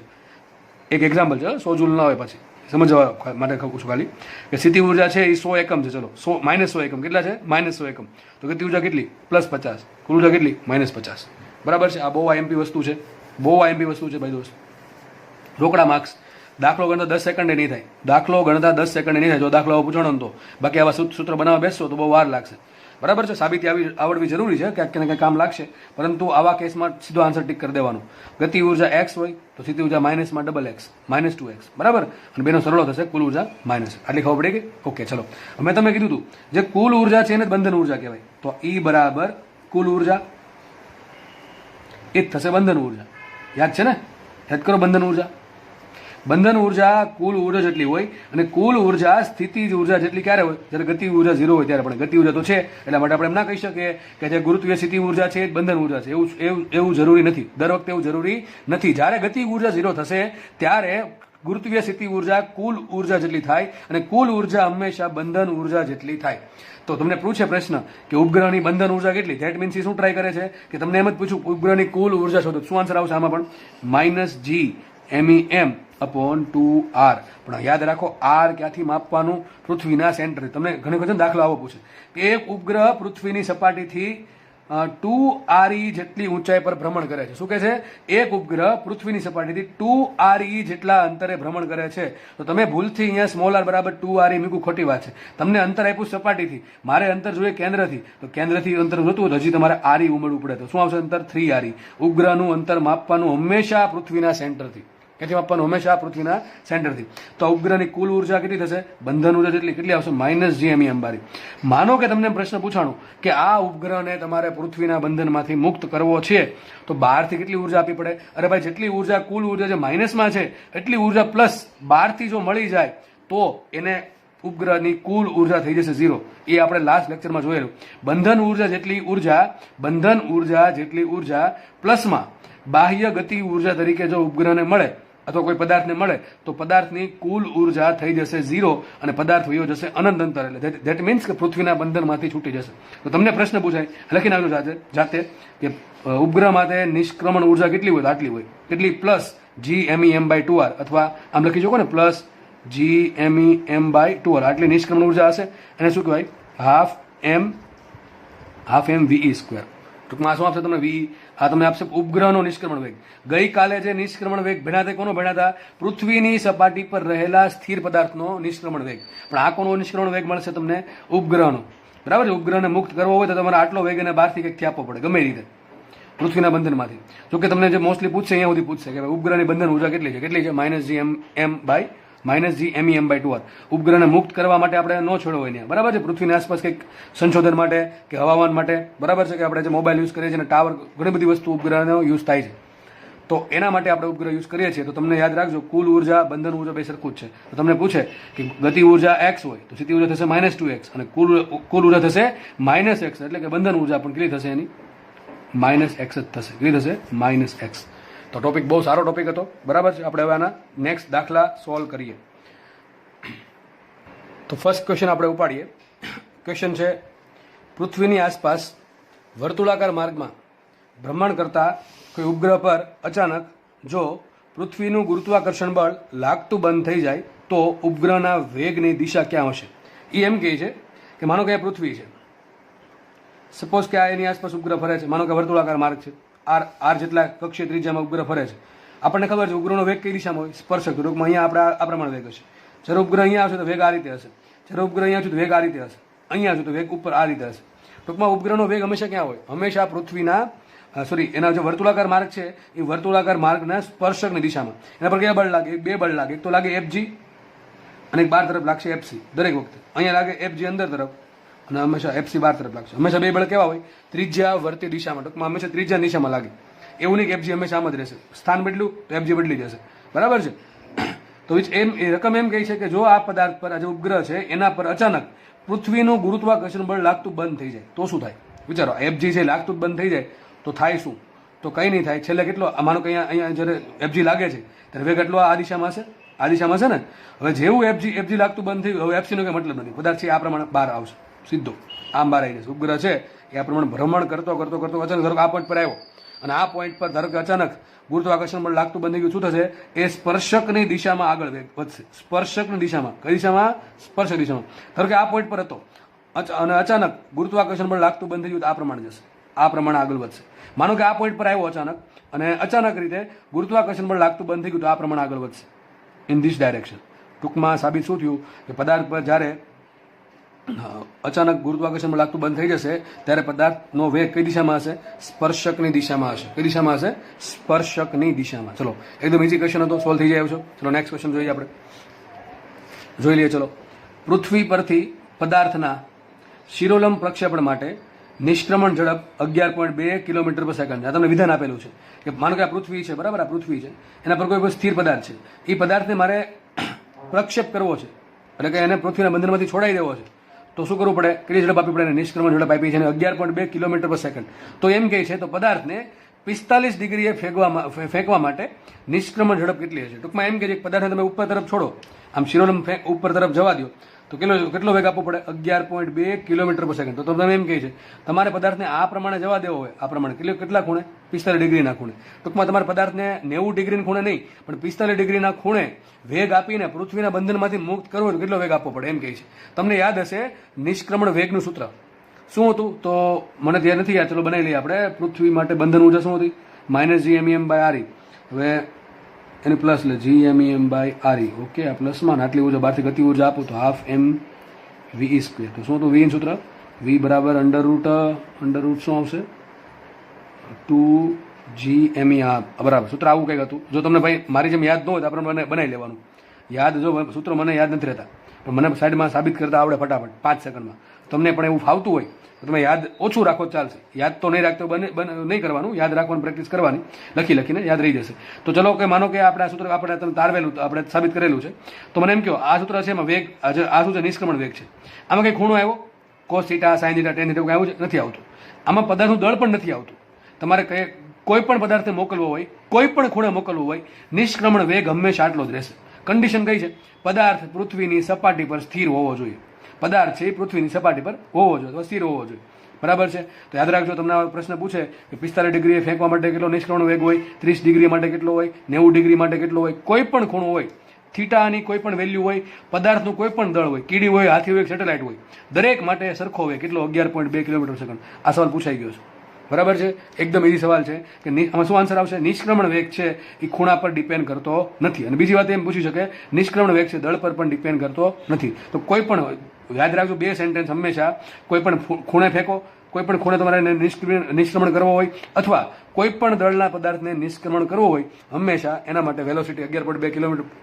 એક એક્ઝામ્પલ છે, 100 જૂલ ના હોય, પછી સમજવા માટે કહું છું ખાલી કે સ્થિતિ ઉર્જા છે એ 100 એકમ છે. ચલો -100 એકમ કેટલા છે? -100 એકમ. તો ગતિ ઉર્જા કેટલી? +50. કુલ ઉર્જા કેટલી? -50. બરાબર છે? આ બહુ IMP વસ્તુ છે, બહુ IMP વસ્તુ છે ભાઈ દોસ્ત. રોકડા માર્ક્સ. દાખલો ગણતા 10 સેકન્ડે નહીં થાય. દાખલો ગણતા 10 સેકન્ડે નહીં થાય જો દાખલો પૂછવાનો તો. બાકી આવા સૂત્ર બનાવવા બેસશો તો બહુ વાર લાગશે. બરાબર છે? સાબિતી આવડવી જરૂરી છે, ક્યાંક ને ક્યાંક કામ લાગશે, પરંતુ આવા કેસમાં સીધો આન્સર ટીક કરી દેવાનો. ગતિ ઉર્જા x હોય તો સ્થિતિ ઉર્જા માઇનસમાં ∆x -2x. બરાબર? અને બેનો સરળો થશે કુલ ઉર્જા માઇનસ. આટલી ખબર પડી ગઈ? ઓકે ચલો. મેં તમને કીધું હતું જે કુલ ઉર્જા છે એને બંધન ઉર્જા કહેવાય. તો E બરાબર કુલ ઉર્જા, એ જ થશે બંધન ઉર્જા. યાદ છે ને? યાદ કરો બંધન ઉર્જા. બંધન ઉર્જા કુલ ઉર્જા જેટલી હોય, અને કુલ ઉર્જા સ્થિતિ ઉર્જા જેટલી ક્યારે હોય? જ્યારે ગતિ ઉર્જા 0 હોય ત્યારે. પણ ગતિ ઉર્જા તો છે, એટલા માટે આપણે એમ ના કહી શકીએ કે જે ગુરુત્વીય સ્થિતિ ઉર્જા છે એ બંધન ઉર્જા છે. એવું જરૂરી નથી. દર વખતે એવું જરૂરી નથી. જ્યારે ગતિ ઉર્જા 0 થશે ત્યારે ગુરુત્વીય સ્થિતિ ઉર્જા કુલ ઉર્જા જેટલી થાય, અને કુલ ઉર્જા હંમેશા બંધન ઉર્જા જેટલી થાય. તો તમને પૂછે પ્રશ્ન કે ઉપગ્રહની બંધન ઉર્જા કેટલી? ધેટ મીન્સ શું ટ્રાય કરે છે કે તમને એમ જ પૂછું ઉપગ્રહની કુલ ઉર્જા શોધો. શું આન્સર આવશે આમાં પણ? -GMEM 1/2r. પણ યાદ રાખો r ક્યાંથી માપવાનું? પૃથ્વીના સેન્ટર. તમને ઘણી વખત દાખલો આવો પૂછે કે એક ઉપગ્રહ પૃથ્વીની સપાટીથી 2re જેટલી ઊંચાઈ પર ભ્રમણ કરે છે. શું કહે છે? એક ઉપગ્રહ પૃથ્વીની સપાટીથી 2re જેટલા અંતરે ભ્રમણ કરે છે. તો તમે ભૂલથી અહીંયા સ્મોલ આર બરાબર 2re મૂક્યું, ખોટી વાત છે. તમને અંતર આપ્યું સપાટીથી, મારે અંતર જોઈએ કેન્દ્રથી, તો કેન્દ્રથી અંતર જોતું હોય તો હજી તમારે re ઉમેરવું પડે. તો શું આવશે અંતર? 3re. ઉપગ્રહનું અંતર માપવાનું હંમેશા પૃથ્વીના સેન્ટરથી. ક્યાંથી માપવાનું? હંમેશા પૃથ્વીના સેન્ટરથી. તો ઉપગ્રહની કુલ ઉર્જા કેટલી થશે? બંધન ઉર્જા જેટલી. કેટલી આવશે? -gMe². માનો કે તમને પ્રશ્ન પૂછાણું કે આ ઉપગ્રહને તમારે પૃથ્વીના બંધનમાંથી મુક્ત કરવો છે, તો બહારથી કેટલી ઉર્જા આપવી પડે? અરે ભાઈ, જેટલી ઉર્જા કુલ ઉર્જા જે માઇનસમાં છે એટલી ઉર્જા પ્લસ બહારથી જો મળી જાય તો એને ઉપગ્રહની કુલ ઉર્જા થઈ જશે 0. એ આપણે લાસ્ટ લેક્ચરમાં જોયેલું. બંધન ઉર્જા જેટલી ઉર્જા પ્લસમાં બાહ્ય ગતિ ઉર્જા તરીકે જો ઉપગ્રહને મળે અથવા કોઈ પદાર્થને મળે તો પદાર્થની કુલ ઉર્જા થઈ જશે 0 અને પદાર્થ વયો જશે અનંત અંતર. એટલે ધેટ મીન્સ કે પૃથ્વીના બંધનમાંથી છૂટી જશે. તો તમને પ્રશ્ન પૂછાય, લખી નાખજો જાતે કે ઉપગ્રહ માટે નિષ્ક્રમણ ઉર્જા કેટલી હોય? આટલી હોય. કેટલી? +gMe²r. અથવા આમ લખી શકો ને, +gMe²r. આટલી નિષ્ક્રમણ ઉર્જા હશે. એને શું કહેવાય? Half mve². ટૂંકમાં શું આપશે તમને? ve. આ તમને આપશે ઉપગ્રહનો નિષ્ક્રમણ વેગ. ગઈકાલે જે નિષ્ક્રમણ વેગ ભણ્યા હતા, કોનો ભણ્યા હતા? પૃથ્વીની સપાટી પર રહેલા સ્થિર પદાર્થનો નિષ્ક્રમણ વેગ. પણ આ કોનો નિષ્ક્રમણ વેગ મળશે તમને? ઉપગ્રહનો. બરાબર છે? ઉપગ્રહને મુક્ત કરવો હોય તો તમારે આટલો વેગ એને બહારથી કંઈકથી આપવો પડે, ગમે રીતે, પૃથ્વીના બંધનમાંથી. જોકે તમને જે મોસ્ટલી પૂછશે અહીંયા સુધી પૂછશે કે ઉપગ્રહની બંધન ઉર્જા કેટલી છે? કેટલી છે? -gMe²r. ઉપગ્રહને મુક્ત કરવા માટે આપણે ન છોડવો હોય, બરાબર છે? પૃથ્વીની આસપાસ કંઈક સંશોધન માટે કે હવામાન માટે, બરાબર છે? કે આપણે જે મોબાઈલ યુઝ કરીએ છીએ, ટાવર, ઘણી બધી વસ્તુ ઉપગ્રહનો યુઝ થાય છે. તો એના માટે આપણે ઉપગ્રહ યુઝ કરીએ છીએ. તો તમને યાદ રાખજો, કુલ ઉર્જા, બંધન ઉર્જા બે સરખું જ છે. તો તમને પૂછે કે ગતિ ઉર્જા x હોય તો સ્થિતિ ઉર્જા થશે -2x અને કુલ ઉર્જા થશે -x. એટલે કે બંધન ઉર્જા પણ કેટલી થશે? એની -x જ થશે. કેટલી થશે? -x. તો ટોપિક બહુ સારો ટોપિક હતો, બરાબર છે? આપણે હવે આના નેક્સ્ટ દાખલા સોલ્વ કરીએ. તો ફર્સ્ટ ક્વેશ્ચન આપણે ઉપાડીએ. ક્વેશ્ચન છે, પૃથ્વીની આસપાસ વર્તુળાકાર માર્ગમાં ભ્રમણ કરતા કોઈ ઉપગ્રહ પર અચાનક જો પૃથ્વીનું ગુરુત્વાકર્ષણ બળ લાગતું બંધ થઈ જાય તો ઉપગ્રહના વેગની દિશા ક્યાં હશે? એ એમ કહે છે કે માનો કે આ પૃથ્વી છે, સપોઝ કે આ એની આસપાસ ઉપગ્રહ ફરે છે, માનો કે વર્તુળાકાર માર્ગ છે, આર જેટલા કક્ષીય ત્રિજ્યામાં ઉપગ્રહ ફરે છે. આપણને ખબર છે ઉપગ્રહનો વેગ કઈ દિશામાં હોય? સ્પર્શક. ટૂંકમાં અહીંયા આપણે આ પ્રમાણે વેગ હશે. જ્યારે ઉપગ્રહ અહીંયા આવશે તો વેગ આ રીતે હશે. જ્યારે ઉપગ્રહ અહીંયા આવશે તો વેગ આ રીતે હશે. અહીંયા આવશે તો વેગ ઉપર આ રીતે હશે. ટૂંકમાં ઉપગ્રહનો વેગ હંમેશા ક્યાં હોય? હંમેશા પૃથ્વીના એના જે વર્તુળાકાર માર્ગ છે એ વર્તુળાકાર માર્ગના સ્પર્શકની દિશામાં. એના પર કયા બળ લાગે? બે બળ લાગે. એક તો લાગે FG અને એક બહાર તરફ લાગશે FC. દરેક વખતે અહીંયા લાગે FG અંદર તરફ અને હંમેશા FC બહાર તરફ લાગશે. હંમેશા બે બળ કેવા હોય? ત્રિજ્યા વર્તી દિશામાં. ટૂંકમાં હંમેશા ત્રિજ્યા દિશામાં લાગે. એવું નહીં કે FG હંમેશા આમ જ રહેશે. સ્થાન બદલ્યું તો FG બદલી જશે, બરાબર છે? તો એ રકમ એમ કહે છે કે જો આ પદાર્થ પર, આ જે ઉપગ્રહ છે એના પર અચાનક પૃથ્વીનું ગુરુત્વાકર્ષણ બળ લાગતું બંધ થઈ જાય તો શું થાય? વિચારો, FG છે લાગતું બંધ થઈ જાય તો થાય શું? તો કંઈ નહીં થાય. છેલ્લે કેટલો, માનો કે અહીંયા જ્યારે FG લાગે છે ત્યારે વેગ એટલો આ દિશામાં હશે, આ દિશામાં હશે ને. હવે જેવું FG લાગતું બંધ થયું, હવે FC નો કંઈ મતલબ નથી. પદાર્થ છે આ પ્રમાણે બહાર આવશે, સીધો આમ બહાર આવી જશે. ઉપગ્રહ છે એ આ પ્રમાણે ભ્રમણ કરતો અચાનક ધારો કે આ પોઈન્ટ પર આવ્યો અને આ પોઈન્ટ પર ધારો કે અચાનક ગુરુત્વાકર્ષણ બળ લાગતું બંધ થઈ ગયું. શું થશે? એ સ્પર્શકની દિશામાં આગળ વેગ વધશે. સ્પર્શકની દિશામાં. કઈ દિશામાં? સ્પર્શક દિશામાં. ધારો કે આ પોઈન્ટ પર હતો અને અચાનક ગુરુત્વાકર્ષણ બળ લાગતું બંધ થઈ ગયું તો આ પ્રમાણે જશે, આ પ્રમાણે આગળ વધશે. માનો કે આ પોઈન્ટ પર આવ્યો અચાનક અને અચાનક રીતે ગુરુત્વાકર્ષણ બળ લાગતું બંધ થઈ ગયું તો આ પ્રમાણે આગળ વધશે, ઇન ધીસ ડાયરેક્શન. ટૂંકમાં સાબિત શું થયું કે પદાર્થ પર જ્યારે અચાનક ગુરુત્વાકર્ષણ બળ લાગતું બંધ થઈ જશે ત્યારે પદાર્થનો વેગ કઈ દિશામાં હશે? સ્પર્શકની દિશામાં હશે. કઈ દિશામાં હશે? સ્પર્શકની દિશામાં. ચલો, એકદમ ઇઝી ક્વેશ્ચન હતો, સોલ્વ થઈ જાય છો. ચલો નેક્સ્ટ ક્વેશ્ચન જોઈએ આપણે. જોઈ લઈએ. ચલો, પૃથ્વી પરથી પદાર્થના શિરોલંબ પ્રક્ષેપણ માટે નિષ્ક્રમણ ઝડપ 11.2 કિલોમીટર/સેકન્ડ. આ તમને વિધાન આપેલું છે કે માનો કે આ પૃથ્વી છે, બરાબર? આ પૃથ્વી છે, એના પર કોઈ સ્થિર પદાર્થ છે. એ પદાર્થને મારે પ્રક્ષેપ કરવો છે, એટલે કે એને પૃથ્વીના બંધનમાંથી છોડાઈ દેવો છે. તો શું કરવું પડે? કેટલી ઝડપ આપવી પડે? નિષ્ક્રમણ ઝડપ આપી છે 11.2 કિલોમીટર/સેકન્ડ. તો એમ કહે છે તો પદાર્થને 45 ડિગ્રીએ ફેંકવા માટે નિષ્ક્રમણ ઝડપ કેટલી હશે? ટૂંકમાં એમ કે પદાર્થને તમે ઉપર તરફ છોડો, આમ શિરોલંબ ઉપર તરફ જવા દો, તો કેટલો વેગ આપવો પડે? 11.2 કિલોમીટર પર સેકન્ડ. તો તમે એમ કહે છે તમારે પદાર્થને આ પ્રમાણે જવા દેવો હોય, આ પ્રમાણે કેટલા ખૂણે? 45 ડિગ્રીના ખૂણે. ટૂંકમાં તમારે પદાર્થને 90 ડિગ્રીના ખૂણે નહીં પણ 45 ડિગ્રીના ખૂણે વેગ આપીને પૃથ્વીના બંધનમાંથી મુક્ત કરવો હોય તો કેટલો વેગ આપવો પડે એમ કહે છે. તમને યાદ હશે નિષ્ક્રમણ વેગનું સૂત્ર શું હતું? તો મને ધ્યાન નથી યાદ, ચલો બનાવી લઈએ આપણે. પૃથ્વી માટે બંધન ઉર્જા શું હતી? -GMEM/RE. હવે એને પ્લસ લે, GMEM/RE. ઓકે, આ પ્લસમાં આટલી ઉર્જા બહારથી ગતિ ઉર્જા આપું તો ½ mVE². તો શું હતું V સૂત્ર? V બરાબર અંડર રૂટ શું આવશે? 2GME. બરાબર, સૂત્ર આવું કંઈક હતું. જો તમને ભાઈ મારી જેમ યાદ ન હોય તો આપણે મને બનાવી લેવાનું. યાદ જો સૂત્ર મને યાદ નથી રહેતા પણ મને સાઈડમાં સાબિત કરતા આવડે ફટાફટ 5 સેકન્ડમાં. તમને પણ એવું ફાવતું હોય તો તમે યાદ ઓછું રાખો ચાલશે. યાદ તો નહીં રાખતો નહીં કરવાનું, યાદ રાખવાની પ્રેક્ટિસ કરવાની, લખીને યાદ રહી જશે. તો ચલો કે માનો કે આપણે આ સૂત્ર આપણે તમે તારવેલું, આપણે સાબિત કરેલું છે. તો મને એમ કહો આ સૂત્ર છે એમાં વેગ, આ શું છે? નિષ્ક્રમણ વેગ છે. આમાં કંઈ ખૂણો આવ્યો? cos θ, sin θ, tan θ કંઈ આવ્યું છે? નથી આવતું. આમાં પદાર્થનું દળ પણ નથી આવતું. તમારે કોઈ પણ પદાર્થને મોકલવો હોય, કોઈ પણ ખૂણે મોકલવું હોય, નિષ્ક્રમણ વેગ હંમેશા આટલો જ રહેશે. કન્ડિશન કઈ છે? પદાર્થ પૃથ્વીની સપાટી પર સ્થિર હોવો જોઈએ. પદાર્થ છે એ પૃથ્વીની સપાટી પર હોવો જોઈએ અથવા સ્થિર હોવો જોઈએ. બરાબર છે? તો યાદ રાખજો, તમને આ પ્રશ્ન પૂછે કે 45 ડિગ્રીએ ફેંકવા માટે કેટલો નિષ્ક્રમણ વેગ હોય, 30 ડિગ્રી માટે કેટલો હોય, 90 ડિગ્રી માટે કેટલો હોય, કોઈ પણ ખૂણો હોય, થીટાની કોઈ પણ વેલ્યુ હોય, પદાર્થનું કોઈ પણ દળ હોય, કીડી હોય, હાથી હોય, સેટેલાઇટ હોય, દરેક માટે સરખો હોય કેટલો? 11.2 કિલોમીટર સેકન્ડ. આ સવાલ પૂછાઈ ગયો છે. બરાબર છે? એકદમ ઇઝી સવાલ છે કે આમાં શું આન્સર આવશે? નિષ્ક્રમણ વેગ છે એ ખૂણા પર ડિપેન્ડ કરતો નથી. અને બીજી વાત એમ પૂછી શકે નિષ્ક્રમણ વેગ છે દળ પર પણ ડિપેન્ડ કરતો નથી. તો કોઈ પણ યાદ રાખજો, 2 સેન્ટેન્સ હંમેશા કોઈ પણ ખૂણે ફેંકો, કોઈ પણ ખૂણે તમારે નિષ્ક્રમણ કરવો હોય અથવા કોઈ પણ દળના પદાર્થને નિષ્ક્રમણ કરવો હોય હંમેશા એના માટે વેલોસિટી 11.2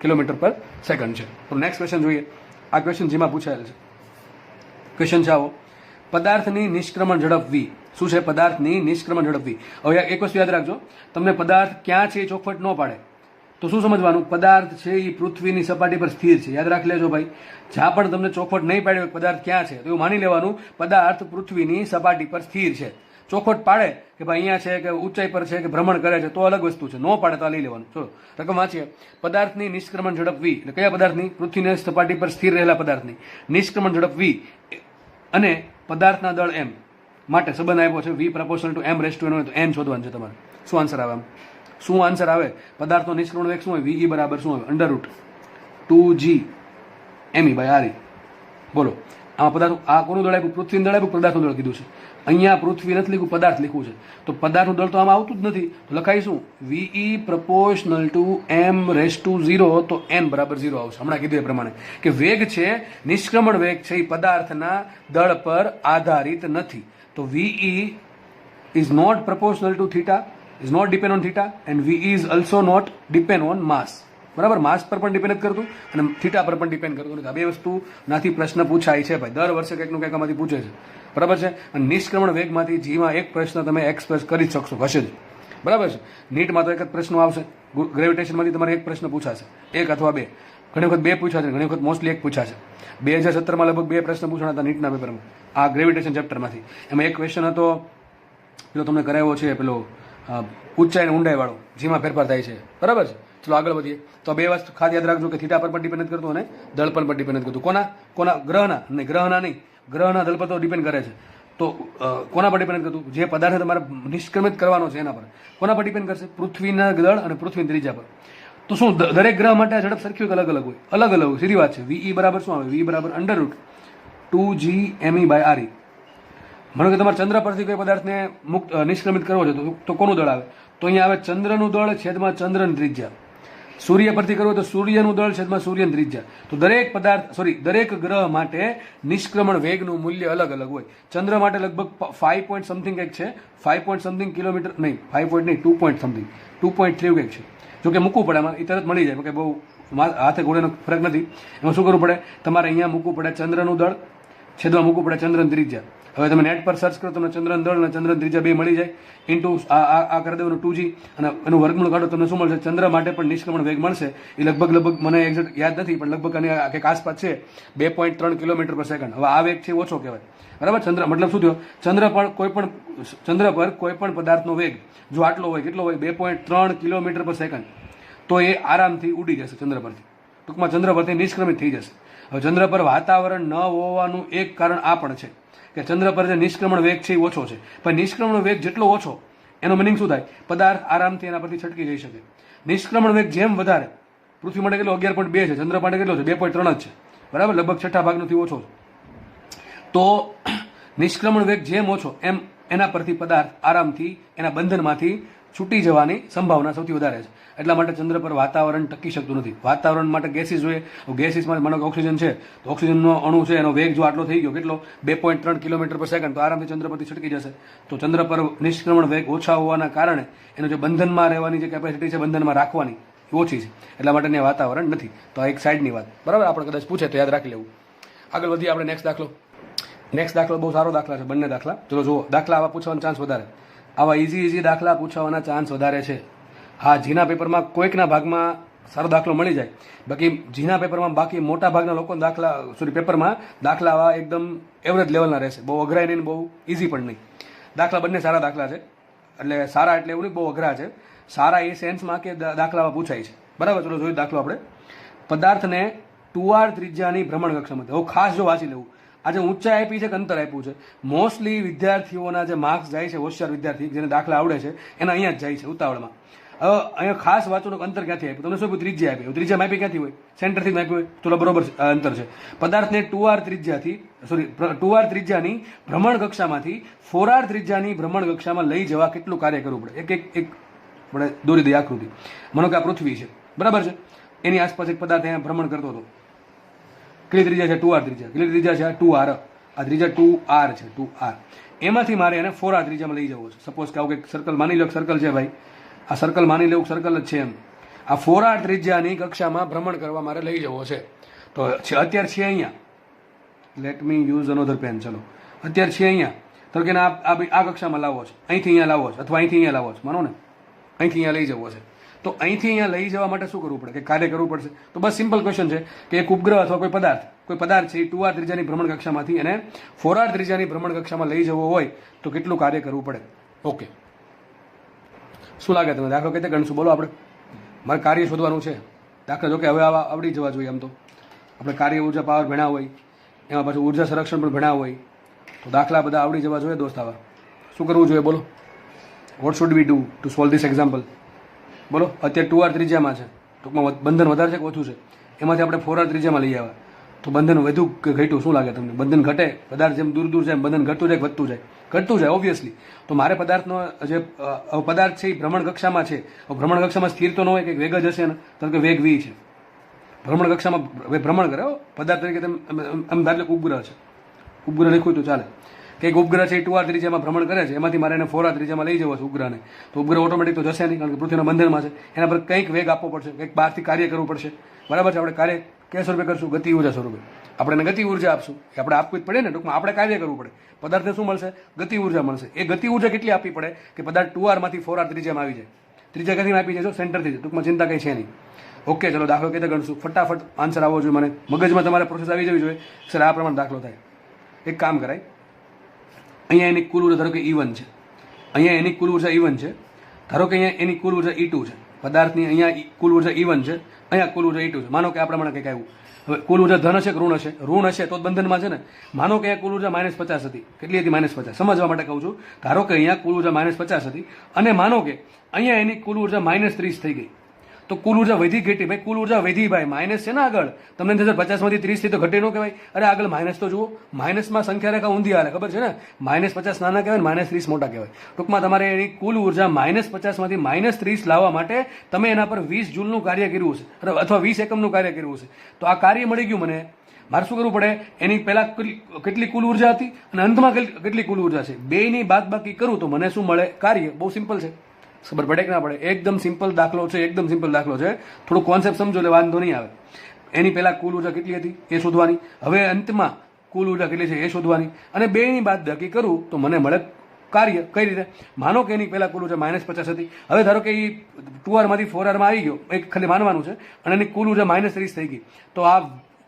કિલોમીટર પર સેકન્ડ છે. તો નેક્સ્ટ ક્વેશ્ચન જોઈએ. આ ક્વેશ્ચન જેમાં પૂછાયેલ છે. ક્વેશ્ચન છે આવો, પદાર્થની નિષ્ક્રમણ ઝડપ v. શું છે? પદાર્થની નિષ્ક્રમણ ઝડપ v. હવે એક વસ્તુ યાદ રાખજો, તમને પદાર્થ ક્યાં છે એ ચોખવટ ન પાડે તો શું સમજવાનું? પદાર્થ છે એ પૃથ્વીની સપાટી પર સ્થિર છે. યાદ રાખી લેજો ભાઈ, જ્યાં પણ તમને ચોખવટ નહીં પાડ્યો પદાર્થ ક્યાં છે તો એવું માની લેવાનું પદાર્થ પૃથ્વીની સપાટી પર સ્થિર છે. ચોખવટ પાડે કે ભાઈ અહીંયા છે કે ઊંચાઈ પર છે કે ભ્રમણ કરે છે તો અલગ વસ્તુ છે. ન પાડે તો લઈ લેવાનું. ચલો રકમ વાંચીએ. પદાર્થની નિષ્ક્રમણ ઝડપ v એટલે કયા પદાર્થની? પૃથ્વીની સપાટી પર સ્થિર રહેલા પદાર્થની નિષ્ક્રમણ ઝડપ v અને પદાર્થના દળ m માટે સંબંધ આપ્યો છે v proportional to m raise to n હોય તો n શોધવાનું છે તમારે. શું આન્સર આવે? શું આન્સર આવે? પદાર્થનો નિષ્ક્રમણ વેગ શું હોય? ve બરાબર શું આવે? √2GME/RE. બોલો આમાં પદાર્થ આ કોનું દળ આપ્યું? પૃથ્વીનું દળ આપ્યું, પદાર્થનું દળ કીધું છે. અહીંયા પૃથ્વી નથી લખ્યું, પદાર્થ લખ્યું છે. તો પદાર્થનું દળ તો આમાં આવતું જ નથી. તો લખાઈશું ve proportional to m raise to 0 તો n બરાબર 0 આવશે. હમણાં કીધું એ પ્રમાણે કે વેગ છે, નિષ્ક્રમણ વેગ છે એ પદાર્થના દળ પર આધારિત નથી. તો ve is not proportional to theta, is not depend on theta and v is also not depend on mass. બરાબર? માસ પર પણ ડિપેન્ડ કરતું અને થીટા પર પણ ડિપેન્ડ કરતું. આ બે વસ્તુ નાથી પ્રશ્ન પૂછાય છે ભાઈ, દર વર્ષે કંઈકનું કંઈક આમાંથી પૂછે છે. બરાબર છે? અને નિષ્ક્રમણ વેગમાંથી જીમાં એક પ્રશ્ન તમે એક્સપ્રેસ કરી શકશો, હશે જ. બરાબર છે? નીટમાં તો એક જ પ્રશ્નો આવશે, ગ્રેવિટેશનમાંથી તમારે એક પ્રશ્ન પૂછાશે, એક અથવા બે. ઘણી વખત બે પૂછાશે, ઘણી વખત મોસ્ટલી એક પૂછાશે. 2017માં લગભગ 2 પ્રશ્ન પૂછાણા હતા નીટના પેપરમાં આ ગ્રેવિટેશન ચેપ્ટરમાંથી. એમાં એક ક્વેશ્ચન હતો પેલો તમને કરાવ્યો છે પેલો ઊંચાઈ અને ઊંડાઈ વાળો, જેમાં ફેરફાર થાય છે. બરાબર છે? ચલો આગળ વધીએ. તો બે વસ્તુ ખાસ યાદ રાખજો કે થીટા પર પણ ડિપેન્ડ કરતું અને દળ પર પણ ડિપેન્ડ કરતું. કોના ગ્રહના નહીં, ગ્રહના દળ પર તો ડિપેન્ડ કરે છે. તો કોના પર ડિપેન્ડ કરતું? જે પદાર્થ તમારે નિષ્ક્રમિત કરવાનો છે એના પર. કોના પર ડિપેન્ડ કરશે? પૃથ્વીના દળ અને પૃથ્વીની ત્રિજ્યા પર. તો શું દરેક ગ્રહ માટે આ ઝડપ સરખી હોય? અલગ અલગ હોય. અલગ અલગ સીધી વાત છે. ve બરાબર શું આવે? ve બરાબર √2GME/RE. માનો કે તમારે ચંદ્ર પરથી કોઈ પદાર્થને નિષ્ક્રમિત કરવો છે તો કોનું દળ આવે? તો અહીંયા આવે ચંદ્રનું દળ છેદમાં ચંદ્રની ત્રિજ્યા. સૂર્ય પરથી કરવું તો સૂર્યનું દળ છેદમાં સૂર્યની ત્રિજ્યા. તો દરેક ગ્રહ માટે નિષ્ક્રમણ વેગનું મૂલ્ય અલગ અલગ હોય. ચંદ્ર માટે લગભગ 5 પોઈન્ટ સમથિંગ કંઈક છે, 5 પોઈન્ટ સમથિંગ કિલોમીટર નહીં, 5 પોઈન્ટ નહીં, 2 પોઈન્ટ સમથિંગ, 2.3 કંઈક છે. જો કે મૂકવું પડે, એમાં એ તરત મળી જાય કે બહુ હાથે ઘોડેનો ફરક નથી. એમાં શું કરવું પડે? તમારે અહીંયા મૂકવું પડે ચંદ્રનું દળ છેદમાં મૂકવું પડે ચંદ્રની ત્રિજ્યા. હવે તમે નેટ પર સર્ચ કરો તમને ચંદ્રનું દળ અને ચંદ્રની ત્રિજ્યા બે મળી જાય. ઇન્ટુ આ કરી દેવાનું 2G અને એનું વર્ગમૂળ કાઢો તમને શું મળશે? ચંદ્ર માટે પણ નિષ્ક્રમણ વેગ મળશે. એ લગભગ મને એક્ઝેક્ટ યાદ નથી પણ લગભગ અને કંઈક આસપાસ છે 2.3 કિલોમીટર પર સેકન્ડ. હવે આ વેગ છે ઓછો કહેવાય. બરાબર? ચંદ્ર મતલબ શું થયો? ચંદ્ર પર કોઈ પણ પદાર્થનો વેગ જો આટલો હોય, કેટલો હોય? 2.3 કિલોમીટર પર સેકન્ડ, તો એ આરામથી ઉડી જશે ચંદ્ર પરથી. ટૂંકમાં ચંદ્ર પરથી નિષ્ક્રમિત થઈ જશે. હવે ચંદ્ર પર વાતાવરણ ન હોવાનું એક કારણ આ પણ છે કે ચંદ્ર પર જે નિષ્ક્રમણ વેગ છે એ ઓછો છે, પણ નિષ્ક્રમણ વેગ જેટલો ઓછો એનો મિનિંગ શું થાય? પદાર્થ આરામથી એના પરથી છટકી જઈ શકે. નિષ્ક્રમણ વેગ જેમ વધારે, પૃથ્વી માટે કેટલો 11.2 છે, ચંદ્ર માટે કેટલો છે 2.3 જ છે, બરાબર, લગભગ છઠ્ઠા ભાગનોથી ઓછો છે. તો નિષ્ક્રમણ વેગ જેમ ઓછો એમ એના પરથી પદાર્થ આરામથી એના બંધનમાંથી છૂટી જવાની સંભાવના સૌથી વધારે છે. એટલા માટે ચંદ્ર પર વાતાવરણ ટકી શકતું નથી. વાતાવરણ માટે ગેસીસ જોઈએ. ગેસીસમાં માનો કે ઓક્સિજન છે તો ઓક્સિજનનો અણુ છે એનો વેગ જો આટલો થઈ ગયો, કેટલો 2.3 કિલોમીટર પર સેકન્ડ, તો આરામથી ચંદ્ર પરથી છટકી જશે. તો ચંદ્ર પર નિષ્ક્રમણ વેગ ઓછા હોવાના કારણે એનો જે બંધનમાં રહેવાની જે કેપેસિટી છે, બંધનમાં રાખવાની એ ઓછી છે. એટલા માટે ત્યાં વાતાવરણ નથી. તો આ એક સાઈડની વાત, બરાબર, આપણે કદાચ પૂછે તો યાદ રાખી લેવું. આગળ વધીએ આપણે નેક્સ્ટ દાખલો. નેક્સ્ટ દાખલો બહુ સારો દાખલા છે, બંને દાખલા. ચલો જુઓ, દાખલા આવા પૂછવાનો ચાન્સ વધારે, આવા ઇઝી દાખલા પૂછવાના ચાન્સ વધારે છે. હા, જીના પેપરમાં કોઈકના ભાગમાં સારો દાખલો મળી જાય, બાકી જીના પેપરમાં બાકી મોટા ભાગના લોકો પેપરમાં દાખલા આવા એકદમ એવરેજ લેવલના રહેશે. બહુ અઘરા નહીં, બહુ ઇઝી પણ નહીં. દાખલા બંને સારા દાખલા છે, એટલે સારા એટલે એવું નહીં બહુ અઘરા છે. સારા એ સેન્સમાં કે દાખલામાં પૂછાય છે, બરાબર. ચલો જોઈએ દાખલો આપણે. પદાર્થને 2r ત્રિજ્યાની ભ્રમણ કક્ષામાં, હવે ખાસ જો વાંચી લેવું, આજે ઊંચાઈ આપી છે કે અંતર આપ્યું છે. મોસ્ટલી વિદ્યાર્થીઓના જે માર્ક્સ જાય છે, હોશિયાર વિદ્યાર્થી જેને દાખલા આવડે છે એના અહીંયા જ જાય છે ઉતાવળમાં. હવે અહીંયા ખાસ વાંચવાનું અંતર ક્યાંથી આપ્યું, તમને શું ત્રિજ્યા આપી, ત્રિજ્યા માપી ક્યાંથી હોય? સેન્ટરથી માપ્યું હોય, ચલો બરોબર અંતર છે. પદાર્થને 2r ત્રિજ્યાની ભ્રમણ કક્ષામાંથી 4r ત્રિજ્યાની ભ્રમણ કક્ષામાં લઈ જવા કેટલું કાર્ય કરવું પડે? એક આપણે દોરી દઈએ આકૃતિ. માનો કે આ પૃથ્વી છે, બરાબર છે, એની આસપાસ એક પદાર્થ અહીંયા ભ્રમણ કરતો હતો. કેટલી ત્રિજ્યા છે? 2r ત્રિજ્યા. કેટલી ત્રિજ્યા છે? 2r. આ ત્રિજ્યા 2r છે, 2r. એમાંથી મારે એને 4r ત્રિજ્યામાં લઈ જવો છે. સપોઝ કે આવું કંઈક સર્કલ માની લો, સર્કલ છે ભાઈ, આ સર્કલ માની લેવું સર્કલ જ છે એમ. આ 4r ત્રિજ્યાની કક્ષામાં ભ્રમણ કરવા મારે લઈ જવો છે. તો અત્યારે છે અહીંયા, let me use another pen. ચલો અત્યારે છે અહીંયા, તો કે આ કક્ષામાં લાવવો છે, અહીંથી અહીંયા લાવવો છે, અથવા અહીંથી અહીંયા લાવવો છે, માનો ને અહીંથી અહીંયા લઈ જવો છે. તો અહીંથી અહીંયા લઈ જવા માટે શું કરવું પડે? કે કાર્ય કરવું પડશે. તો બસ સિમ્પલ ક્વેશ્ચન છે કે એક ઉપગ્રહ અથવા કોઈ પદાર્થ છે એ 2r ત્રિજ્યાની ભ્રમણ કક્ષામાંથી એને 4r ત્રિજ્યાની ભ્રમણ કક્ષામાં લઈ જવો હોય તો કેટલું કાર્ય કરવું પડે? ઓકે, શું લાગે તમને? દાખલો કઈ રીતે ગણશું બોલો? આપણે મારે કાર્ય શોધવાનું છે. દાખલા જો કે હવે આવા આવડી જવા જોઈએ. આમ તો આપણે કાર્ય ઉર્જા પાવર ભણ્યા હોય, એમાં પાછું ઉર્જા સંરક્ષણ પણ ભણ્યા હોય, તો દાખલા બધા આવડી જવા જોઈએ દોસ્ત. આવા શું કરવું જોઈએ બોલો? What should we do to solve this example? બોલો. અત્યારે 2r ત્રિજ્યામાં છે, ટૂંકમાં બંધન વધારે છે કે ઓછું છે? એમાંથી આપણે 4r ત્રિજ્યામાં લઈ આવ્યા, તો બંધન વધુ કે ઘટ્યું? શું લાગે તમને? બંધન ઘટે? પદાર્થ જેમ દૂર જાય બંધન ઘટતું જાય, વધતું જાય? ઘટતું જાય ઓબ્વિયસલી. તો મારે પદાર્થનો જે પદાર્થ છે એ ભ્રમણ કક્ષામાં છે, ભ્રમણ કક્ષામાં સ્થિર તો ન હોય, કે વેગ જ હશે ને, તો કે વેગ v છે. ભ્રમણ કક્ષામાં ભ્રમણ કરે પદાર્થ તરીકે. એમ ધારે ઉપગ્રહ છે, ઉપગ્રહ લખ્યું તો ચાલે કે એક ઉપગ્રહ છે એ 2r ત્રિજ્યામાં ભ્રમણ કરે છે, એમાંથી મારે એને 4r ત્રિજ્યામાં લઈ જવો છે ઉપગ્રહને. તો ઉપગ્રહ ઓટોમેટિક તો જશે નહીં, કારણ કે પૃથ્વીના બંધનમાં છે. એના પર કંઈક વેગ આપવો પડશે, કંઈક બહારથી કાર્ય કરવું પડશે, બરાબર છે. આપણે કાર્ય કયા સ્વરૂપે કરશું? ગતિ ઉર્જા સ્વરૂપે. આપણે એને ગતિ ઉર્જા આપશું, કે આપણે આપવું જ પડે ને, ટૂંકમાં આપણે કાર્ય કરવું પડે. પદાર્થને શું મળશે? ગતિ ઉર્જા મળશે. એ ગતિ ઉર્જા કેટલી આપવી પડે કે પદાર્થ 2r માંથી 4r ત્રિજ્યામાં આવી જાય? ત્રિજ્યા ક્યાંથી આપી જાય? સેન્ટરથી. ટૂંકમાં ચિંતા કંઈ છે નહીં. ઓકે, ચલો દાખલો કઈ રીતે ગણશું? ફટાફટ આન્સર આવવો જોઈએ મને, મગજમાં તમારે પ્રોસેસ આવી જવી જોઈએ. સર આ પ્રમાણે દાખલો થાય. એક કામ કરાય, અહીંયા એની કુલ ઉર્જા ધારો કે E1 છે, અહીંયા એની કુલ ઉર્જા E1 છે, ધારો કે અહીંયા એની કુલ ઉર્જા E2 છે. પદાર્થની અહીંયા કુલ ઉર્જા E1 છે, અહીંયા કુલ ઉર્જા E2 છે. માનો કે આ પ્રમાણે કંઈક આવ્યું. હવે કુલ ઉર્જા ધન હશે કે ઋણ હશે? ઋણ હશે તો બંધનમાં છે ને. માનો કે અહીંયા કુલ ઉર્જા -50 હતી. કેટલી હતી? -50. સમજવા માટે કહું છું. ધારો કે અહીંયા કુલ ઉર્જા -50 હતી, અને માનો કે અહીંયા એની કુલ ઉર્જા -30 થઈ ગઈ, તો કુલ ઉર્જા વધી ઘટી? ભાઈ કુલ ઉર્જા વધી ભાઈ, માઇનસ છે ને આગળ. તમને 50 માંથી 30 થી તો ઘટે ન કહેવાય? અરે આગળ માઇનસ તો જુઓ, માઇનસમાં સંખ્યા રેખા ઊંધી હાલે, ખબર છે ને? -50 નાના કહેવાય, -30 મોટા કહેવાય. ટૂંકમાં તમારે એની કુલ ઉર્જા -50 માંથી -30 લાવવા માટે તમે એના પર 20 જૂલનું કાર્ય કર્યું હશે, અથવા 20 એકમનું કાર્ય કર્યું હશે. તો આ કાર્ય મળી ગયું મને. મારે શું કરવું પડે? એની પહેલા કેટલી કુલ ઉર્જા હતી અને અંતમાં કેટલી કુલ ઉર્જા છે, બેયની બાદબાકી કરું તો મને શું મળે? કાર્ય. બહુ સિમ્પલ છે. ખબર પડે કે ના પડે? એકદમ સિમ્પલ દાખલો છે, એકદમ સિમ્પલ દાખલો છે. થોડું કોન્સેપ્ટ સમજો એટલે વાંધો નહીં આવે. એની પહેલા કુલ ઉર્જા કેટલી હતી એ શોધવાની, હવે અંતમાં કુલ ઉર્જા કેટલી છે એ શોધવાની, અને બેની બાદબાકી કરું તો મને મળે કાર્ય. કઈ રીતે? માનો કે એની પહેલા કુલ ઉર્જા -50 હતી, હવે ધારો કે એ 2r માંથી 4r માં આવી ગયો, એક ખાલી માનવાનું છે, અને એની કુલ ઉર્જા -30 થઈ ગઈ. તો આ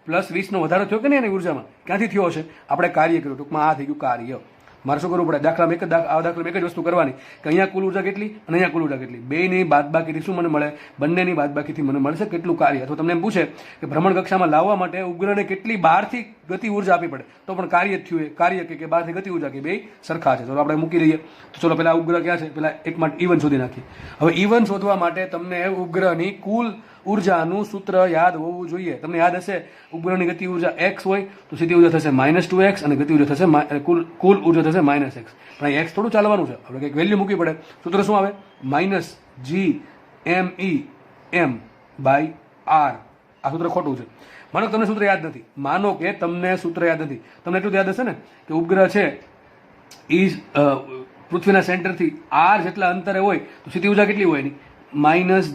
+20 નો વધારો થયો કે નહીં એની ઉર્જામાં? ક્યાંથી થયો હશે? આપણે કાર્ય કર્યું. ટૂંકમાં આ થઈ ગયું કાર્ય. મારે શું કરવું પડે? દાખલામાં એક જ આ દાખલામાં એક જ વસ્તુ કરવાની કે અહીંયા કુલ ઉર્જા કેટલી અને અહીંયા કુલ ઉર્જા કેટલી, બેની બાદબાકીથી શું મને મળે? બંનેની બાદબાકીથી મને મળશે કેટલું કાર્ય. અથવા તમને એમ પૂછે કે ભ્રમણ કક્ષામાં લાવવા માટે ઉપગ્રહને કેટલી બહારથી ગતિ ઉર્જા આપવી પડે, તો પણ કાર્ય જ થયું, કાર્ય કે બહારથી ગતિ ઉર્જા કે બે સરખા છે. ચલો આપણે મૂકી દઈએ. તો ચલો પેલા ઉપગ્રહ ક્યાં છે? પેલા એક માટે E1 શોધી નાખીએ. હવે E1 શોધવા માટે તમને ઉપગ્રહની કુલ ઉર્જાનું સૂત્ર યાદ હોવું જોઈએ. તમને યાદ હશે ઉપગ્રહની ગતિ ઉર્જા x હોય તો સીધી ઉર્જા થશે -2x અને ગતિ ઉર્જા થશે કુલ ઉર્જા થશે -x. પણ અહીં x થોડું ચાલવાનું છે, આપણે કંઈક વેલ્યુ મૂકવી પડે. સૂત્ર શું આવે? -GMEM/r. આ સૂત્ર ખોટું છે. માનો કે તમને સૂત્ર યાદ નથી, માનો કે તમને સૂત્ર યાદ નથી, તમને એટલું યાદ હશે ને કે ઉપગ્રહ છે પૃથ્વીના સેન્ટરથી r જેટલા અંતરે હોય તો સીધી ઉર્જા કેટલી હોય એની?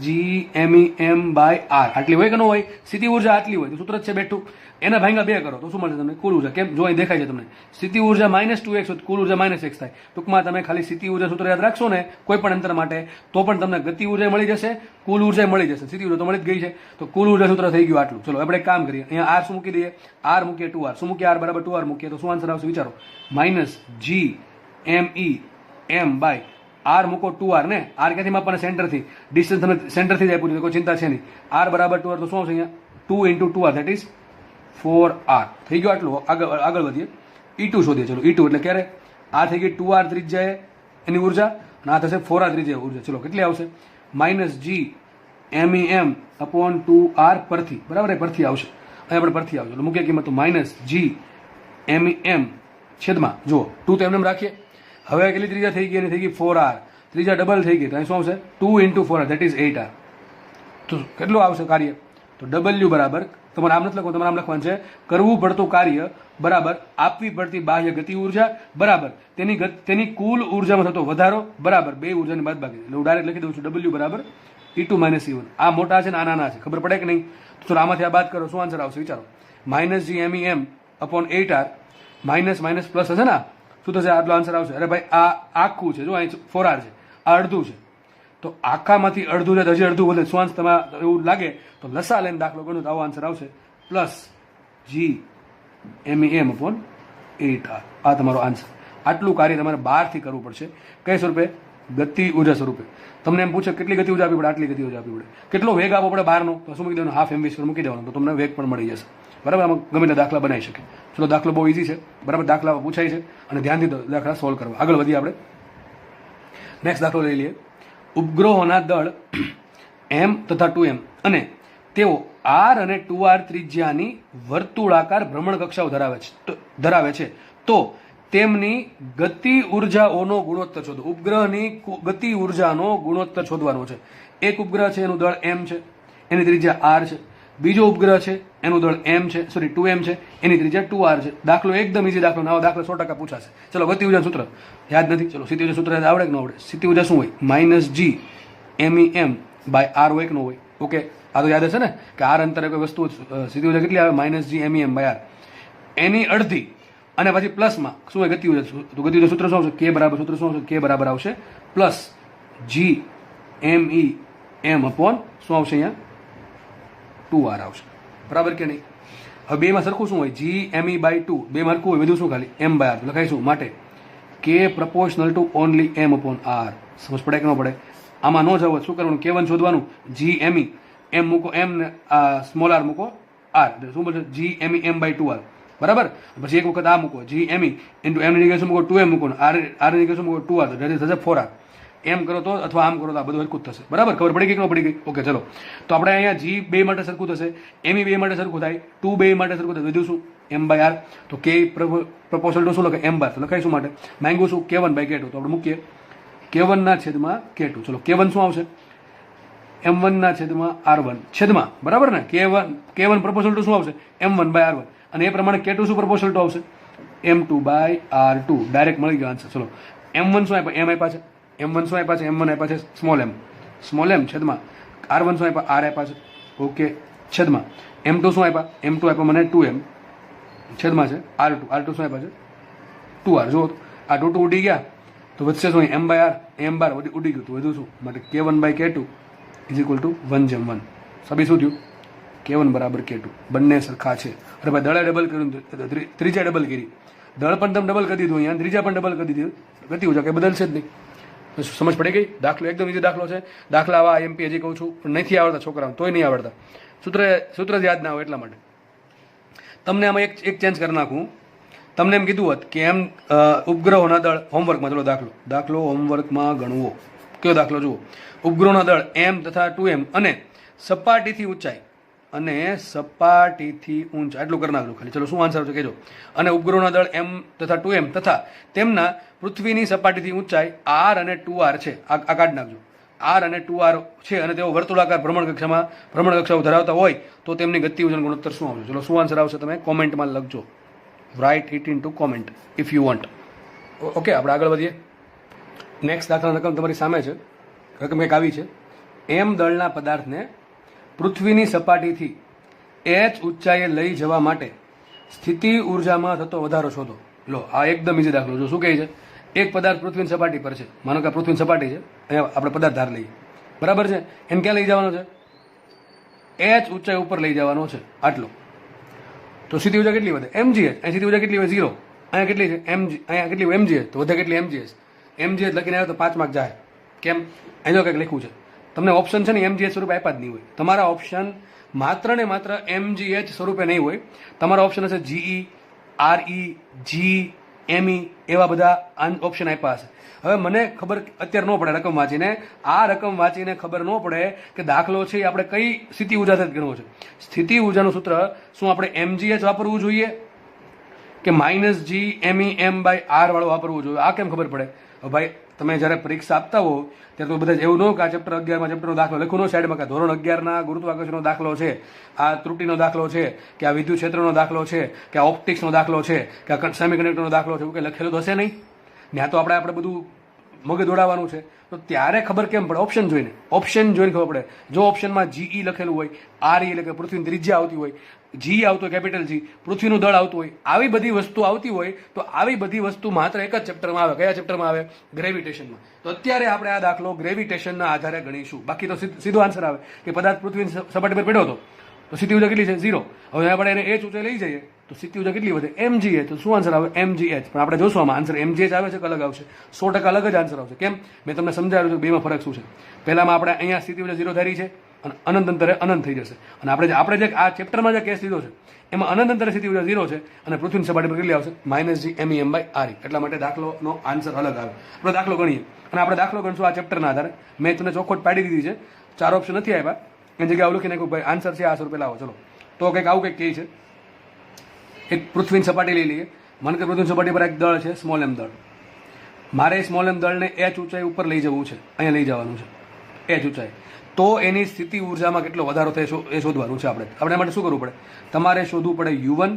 -GMEM/r. આટલી હોય કે ન હોય? સ્થિતિ ઉર્જા આટલી હોય તો સૂત્ર જ છે બેઠું. એના ભાંગા 2 કરો તો શું મળશે તમને? કુલ ઉર્જા. કેમ? જો અહીં દેખાય છે તમને સ્થિતિ ઉર્જા -2x હોય તો કુલ ઉર્જા -x થાય. ટૂંકમાં તમે ખાલી સ્થિતિ ઉર્જા સૂત્ર યાદ રાખશો ને કોઈ પણ અંતર માટે તો પણ તમને ગતિ ઉર્જા મળી જશે, કુલ ઉર્જા મળી જશે. સ્થિતિ ઉર્જા તો મળી જ ગઈ છે તો કુલ ઉર્જા સૂત્ર થઈ ગયું આટલું. ચલો આપણે એક કામ કરીએ, અહીંયા r શું મૂકી દઈએ? r મૂકીએ 2r. શું મૂકીએ? r બરાબર 2r મૂકીએ તો શું આન્સર આવશે વિચારો? -GMEM/r મૂકો 2r ને. r ક્યાંથી માપવાના? સેન્ટરથી. ડિસ્ટન્સ તમે સેન્ટરથી જ આપ્યું છે, કોઈ ચિંતા છે નહીં. r બરાબર 2r તો શું આવશે અહીંયા? 2 × 2r ધેટ ઇઝ 4r. થઈ ગયો આટલું. આગળ વધીએ, E2 શોધીએ. ચલો E2 એટલે ક્યારે? આ થઈ ગઈ 2r ત્રિજ્યાએ એની ઉર્જા અને આ થશે 4r ત્રિજ્યાએ ઉર્જા. ચલો કેટલી આવશે? -GMEM/2r પરથી. બરાબર, એ પરથી આવશે. અહીં આપણે પરથી આવશે. મુખ્ય કિંમત તો -GMEM છેદમાં જુઓ 2 તો એમને રાખીએ. હવે કેટલી ત્રિજ્યા થઈ ગઈ? એની થઈ ગઈ 4r. ત્રિજ્યા ડબલ થઈ ગઈ તો અહીં શું આવશે? 2 × 4r ધેટ ઇઝ 8r. તો કેટલું આવશે કાર્ય? તો W બરાબર, તમારે આમ નથી લખવાનું, તમારે આમ લખવાનું છે કરવું પડતું કાર્ય બરાબર આપવી પડતી બાહ્ય ગતિ ઉર્જા બરાબર તેની કુલ ઉર્જામાં થતો વધારો બરાબર બે ઉર્જાની બાદબાકી. એટલે હું ડાયરેક્ટ લખી દઉં છું W બરાબર E2 - E1. આ મોટા છે ને આ નાના છે, ખબર પડે કે નહીં? તો આમાંથી આ બાદ કરો, શું આન્સર આવશે વિચારો? -GMEM/8r માઇનસ પ્લસ હશે ને, શું થશે? આટલો આન્સર આવશે. અરે ભાઈ આ આખું છે, જો અહીં 4r છે, આ અડધું છે, તો આખામાંથી અડધું છે, હજી અડધું વધે. શું આન્સર તમારે એવું લાગે તો લસા લઈને દાખલો ગણો તો આવો આન્સર આવશે +GMEM/8r. આ તમારો આન્સર. આટલું કાર્ય તમારે બહારથી કરવું પડશે. કઈ સ્વરૂપે? ગતિ ઉર્જા સ્વરૂપે. તમને એમ પૂછે કેટલી ગતિ ઉર્જા આપવી પડે? આટલી ગતિ ઉર્જા આપવી પડે. કેટલો વેગ આપવો પડે બહારનો? તો શું મૂકી દેવાનું? 1/2 mv² મૂકી દેવાનું, તો તમને વેગ પણ મળી જશે. બરાબર, આમાં ગમે તે દાખલા બનાવી શકે. ચલો દાખલો બહુ ઇઝી છે, બરાબર, દાખલા પૂછાય છે અને ધ્યાનથી દાખલા સોલ્વ કરવા. આગળ વધીએ આપણે. નેક્સ્ટ દાખલો લઈ લઈએ. ઉપગ્રહોના દળ m તથા 2m અને તેઓ r અને 2r ત્રિજ્યાની વર્તુળાકાર ભ્રમણ કક્ષાઓ ધરાવે છે તો તેમની ગતિ ઉર્જાઓનો ગુણોત્તર શોધો. ઉપગ્રહની ગતિ ઉર્જાનો ગુણોત્તર શોધવાનો છે. એક ઉપગ્રહ છે એનું દળ m છે, એની ત્રિજ્યા r છે. બીજો ઉપગ્રહ છે એનું દળ m છે, 2m છે, એની ત્રિજ્યા 2r છે. દાખલો એકદમ ઇઝી દાખલો, નવો દાખલો 100% પૂછાશે. ચલો ગતિ ઉર્જા સૂત્ર યાદ નથી? ચલો સ્થિતિ ઉર્જા સૂત્ર આવડે કે ન આવડે? સ્થિતિ ઉર્જા શું હોય? -GMEM/r હોય કે ન હોય? ઓકે, આ તો યાદ હશે ને કે r અંતરે કોઈ વસ્તુ સ્થિતિ ઉર્જા કેટલી આવે? -GMEM/r. એની અડધી અને પછી પ્લસમાં શું હોય? ગતિ ઉર્જા. તો ગતિ ઉર્જા સૂત્ર શું આવશે? K બરાબર, સૂત્ર શું આવશે? K બરાબર આવશે +GMEM શું આવશે અહીંયા? 2r આવશે. બરાબર કે નહીં? હવે બેમાં સરખું શું હોય? GME/2. બેમાં સરખું હોય, વધુ શું ખાલી m/r લખાઈશું. માટે K proportional to only m/r. સમજ પડે કે ન પડે? આમાં ન જવું શું કરવાનું? K1 શોધવાનું. GME m મૂકો m ને સ્મોલ r મૂકો r, શું બોલશે? GMEM/2r. બરાબર. પછી એક વખત આ મૂકો GME × m ની જગ્યાએ શું મૂકો? 2m મૂકો, r ની જગ્યાએ શું મૂકો? 2r, તો થશે 4r. એમ કરો તો અથવા આમ કરો તો આ બધું સરખું જ થશે. બરાબર, ખબર પડી ગઈ કે ન પડી ગઈ? ઓકે, ચલો. તો આપણે અહીંયા G બે માટે સરખું થશે, ME બે માટે સરખું થાય, 2 બે માટે સરખું થાય, વધ્યું શું? m/r. તો K પ્રપોર્શનલ ટુ શું લખે? m/r. તો લખાય શું માટે? માંગ્યું શું? K1/K2. તો આપણે મૂકીએ K1/K2. ચલો K1 શું આવશે? m1/r1 છેદમાં, બરાબર ને? K1 પ્રપોર્શનલ ટુ શું આવશે? m1/r1. અને એ પ્રમાણે K2 શું પ્રપોર્શનલ ટુ આવશે? m2/r2. ડાયરેક્ટ મળી ગયો આન્સર. ચલો m1 શું આપ્યા? m આપ્યા છે. m1 શું આપ્યા છે? m1 આપ્યા છે સ્મોલ m છેદમાં r1 શું આપ્યા? r આપ્યા છે. ઓકે, છેદમાં m2 શું આપ્યા? m2 આપ્યા મને 2m છેદમાં છે r2 શું આપ્યા છે? 2r. જો આ 2 ઉડી ગયા તો વધશે શું? m/r m/r ઉડી ગયું તો વધુ શું? માટે K1/K2 = 1/1. સબી શું થયું? K1 = K2. બંને સરખા છે. અરે ભાઈ દળે ડબલ કર્યું, ત્રીજા ડબલ કરી. દળ પણ તમે ડબલ કરી દીધું, અહીંયા ત્રિજ્યા પણ ડબલ કરી દીધી, ગતિ ઉર્જા કંઈ બદલશે જ નહીં. સમજ પડી ગઈ? દાખલો એકદમ ઈઝી દાખલો છે. દાખલા આવા એમપી હજી કહું છું પણ નથી આવડતા છોકરાઓ, તોય નહીં આવડતા. સૂત્ર જ યાદ ના હોય એટલા માટે. તમને આમાં એક ચેન્જ કરી નાખું. તમને એમ કીધું હોત કે એમ ઉપગ્રહોના દળ હોમવર્કમાં, ચલો દાખલો હોમવર્કમાં ગણવો. કયો દાખલો જુઓ? ઉપગ્રહોના દળ m તથા 2m અને સપાટીથી ઊંચાઈ આટલું કરી નાખજો ખાલી. ચલો શું આન્સર આવશે કહેજો. અને ઉપગ્રહોના દળ m તથા 2m તથા તેમના પૃથ્વીની સપાટીથી ઊંચાઈ r અને 2r છે. આ કાઢી નાખજો. r અને 2r છે અને તેઓ વર્તુળાકાર ભ્રમણકક્ષાઓ ધરાવતા હોય તો તેમની ગતિ ઉર્જાનો ગુણોત્તર શું આવશે? ચલો શું આન્સર આવશે તમે કોમેન્ટમાં લખજો. Write it into comment if you want. Okay, આપણે આગળ વધીએ. નેક્સ્ટ દાખલાની રકમ તમારી સામે છે. રકમ કંઈક આવી છે. m દળના પદાર્થને પૃથ્વીની સપાટીથી h ઊંચાઈએ લઈ જવા માટે સ્થિતિ ઉર્જામાં થતો વધારો શોધો. લો, આ એકદમ ઈઝી દાખલો. જો શું કહે છે? એક પદાર્થ પૃથ્વીની સપાટી પર છે. માનો કે પૃથ્વીની સપાટી છે, અહીંયા આપણે પદાર્થ ધાર લઈએ, બરાબર છે. એને ક્યાં લઈ જવાનો છે? h ઊંચાઈ ઉપર લઈ જવાનો છે. આટલો. તો સ્થિતિ ઉર્જા કેટલી વધે? mgh. અહીં સ્થિતિ ઉર્જા કેટલી હોય? 0. અહીંયા કેટલી છે? અહીંયા કેટલી હોય? mgh. તો વધે કેટલી? mgh. mgh લખીને આવ્યો તો 5 માર્ક જાય. કેમ? અહીં જો કંઈક લખ્યું છે. તમને ઓપ્શન છે ને mgh સ્વરૂપે આપ્યા જ નહીં હોય. તમારા ઓપ્શન માત્ર ને માત્ર mgh સ્વરૂપે નહીં હોય. તમારા ઓપ્શન હશે GE, RE, G, ME એવા બધા ઓપ્શન આપ્યા હશે. હવે મને ખબર અત્યારે ન પડે રકમ વાંચીને, આ રકમ વાંચીને ખબર ન પડે કે દાખલો છે આપણે કઈ સ્થિતિ ઉર્જાથી ગણવો છે. સ્થિતિ ઉર્જાનું સૂત્ર શું આપણે mgh વાપરવું જોઈએ કે -G_MEM/r વાળું વાપરવું જોઈએ? આ કેમ ખબર પડે? ભાઈ તમે જ્યારે પરીક્ષા આપતા હો ત્યારે તો બધા એવું ન કે આ ચેપ્ટર 11માં ચેપ્ટરનો દાખલો લખો નો સાઈડમાં કે ધોરણ 11ના ગુરુત્વાકર્ષણનો દાખલો છે, આ ત્રુટિનો દાખલો છે, કે આ વિદ્યુત ક્ષેત્રનો દાખલો છે, કે આ ઓપ્ટિક્સનો દાખલો છે, કે આ સેમિકન્ડક્ટરનો દાખલો છે, એવું કંઈ લખેલું તો હશે નહીં. ત્યાં તો આપણે બધું મગજ દોડાવવાનું છે. તો ત્યારે ખબર કેમ પડે? ઓપ્શન જોઈને ખબર પડે. જો ઓપ્શનમાં GE લખેલું હોય, RE એટલે કે પૃથ્વીની ત્રિજ્યા આવતી હોય, G આવતો હોય કેપિટલ G, પૃથ્વીનું દળ આવતું હોય, આવી બધી વસ્તુ આવતી હોય તો આવી બધી વસ્તુ માત્ર એક જ ચેપ્ટરમાં આવે. કયા ચેપ્ટરમાં આવે? ગ્રેવિટેશનમાં. તો અત્યારે આપણે આ દાખલો ગ્રેવિટેશનના આધારે ગણીશું. બાકી તો સીધો આન્સર આવે કે પદાર્થ પૃથ્વીની સપાટી પર પડ્યો હતો તો સ્થિતિ ઉર્જા કેટલી છે? 0. હવે આપણે એને h ઊંચાઈ લઈ જઈએ તો સ્થિતિ ઉર્જા કેટલી વધે? mgh. તો શું આન્સર આવે? mgh. પણ આપણે જોશું આમાં આન્સર mgh આવે છે કે અલગ આવશે? 100% અલગ જ આન્સર આવશે. કેમ? મેં તમને સમજાવ્યું છે બેમાં ફરક શું છે. પહેલામાં આપણે અહીંયા સ્થિતિ ઉર્જા 0 ધારી છે અને અનંત અંતરે અનંત થઈ જશે. અને આપણે જે આ ચેપ્ટરમાં જે કેસ લીધો છે એમાં અનંત અંતરે સ્થિતિ ઉર્જા 0 છે અને પૃથ્વીની સપાટી પર કેટલી આવશે? -G_MEM/r. એટલા માટે દાખલોનો આન્સર અલગ આવે. આપણે દાખલો ગણીએ અને આપણે દાખલો ગણશું આ ચેપ્ટરના આધારે. મેં તમને ચોખવટ પાડી દીધી છે. 4 ઓપ્શન નથી આવ્યા, એની જગ્યાએ આવું લખી નાખ્યું ભાઈ આન્સર છે આ સ્વરૂપે લાવો. ચલો તો કંઈક આવું કંઈક કહે છે. એક પૃથ્વીની સપાટી લઈ લઈએ. મને કે પૃથ્વીની સપાટી પર એક દળ છે, સ્મોલ m દળ. મારે સ્મોલ m દળને h ઊંચાઈ ઉપર લઈ જવું છે. અહીંયા લઈ જવાનું છે h ઊંચાઈ. તો એની સ્થિતિ ઉર્જામાં કેટલો વધારો થાય એ શોધવાનું છે. આપણે માટે શું કરવું પડે? તમારે શોધવું પડે u1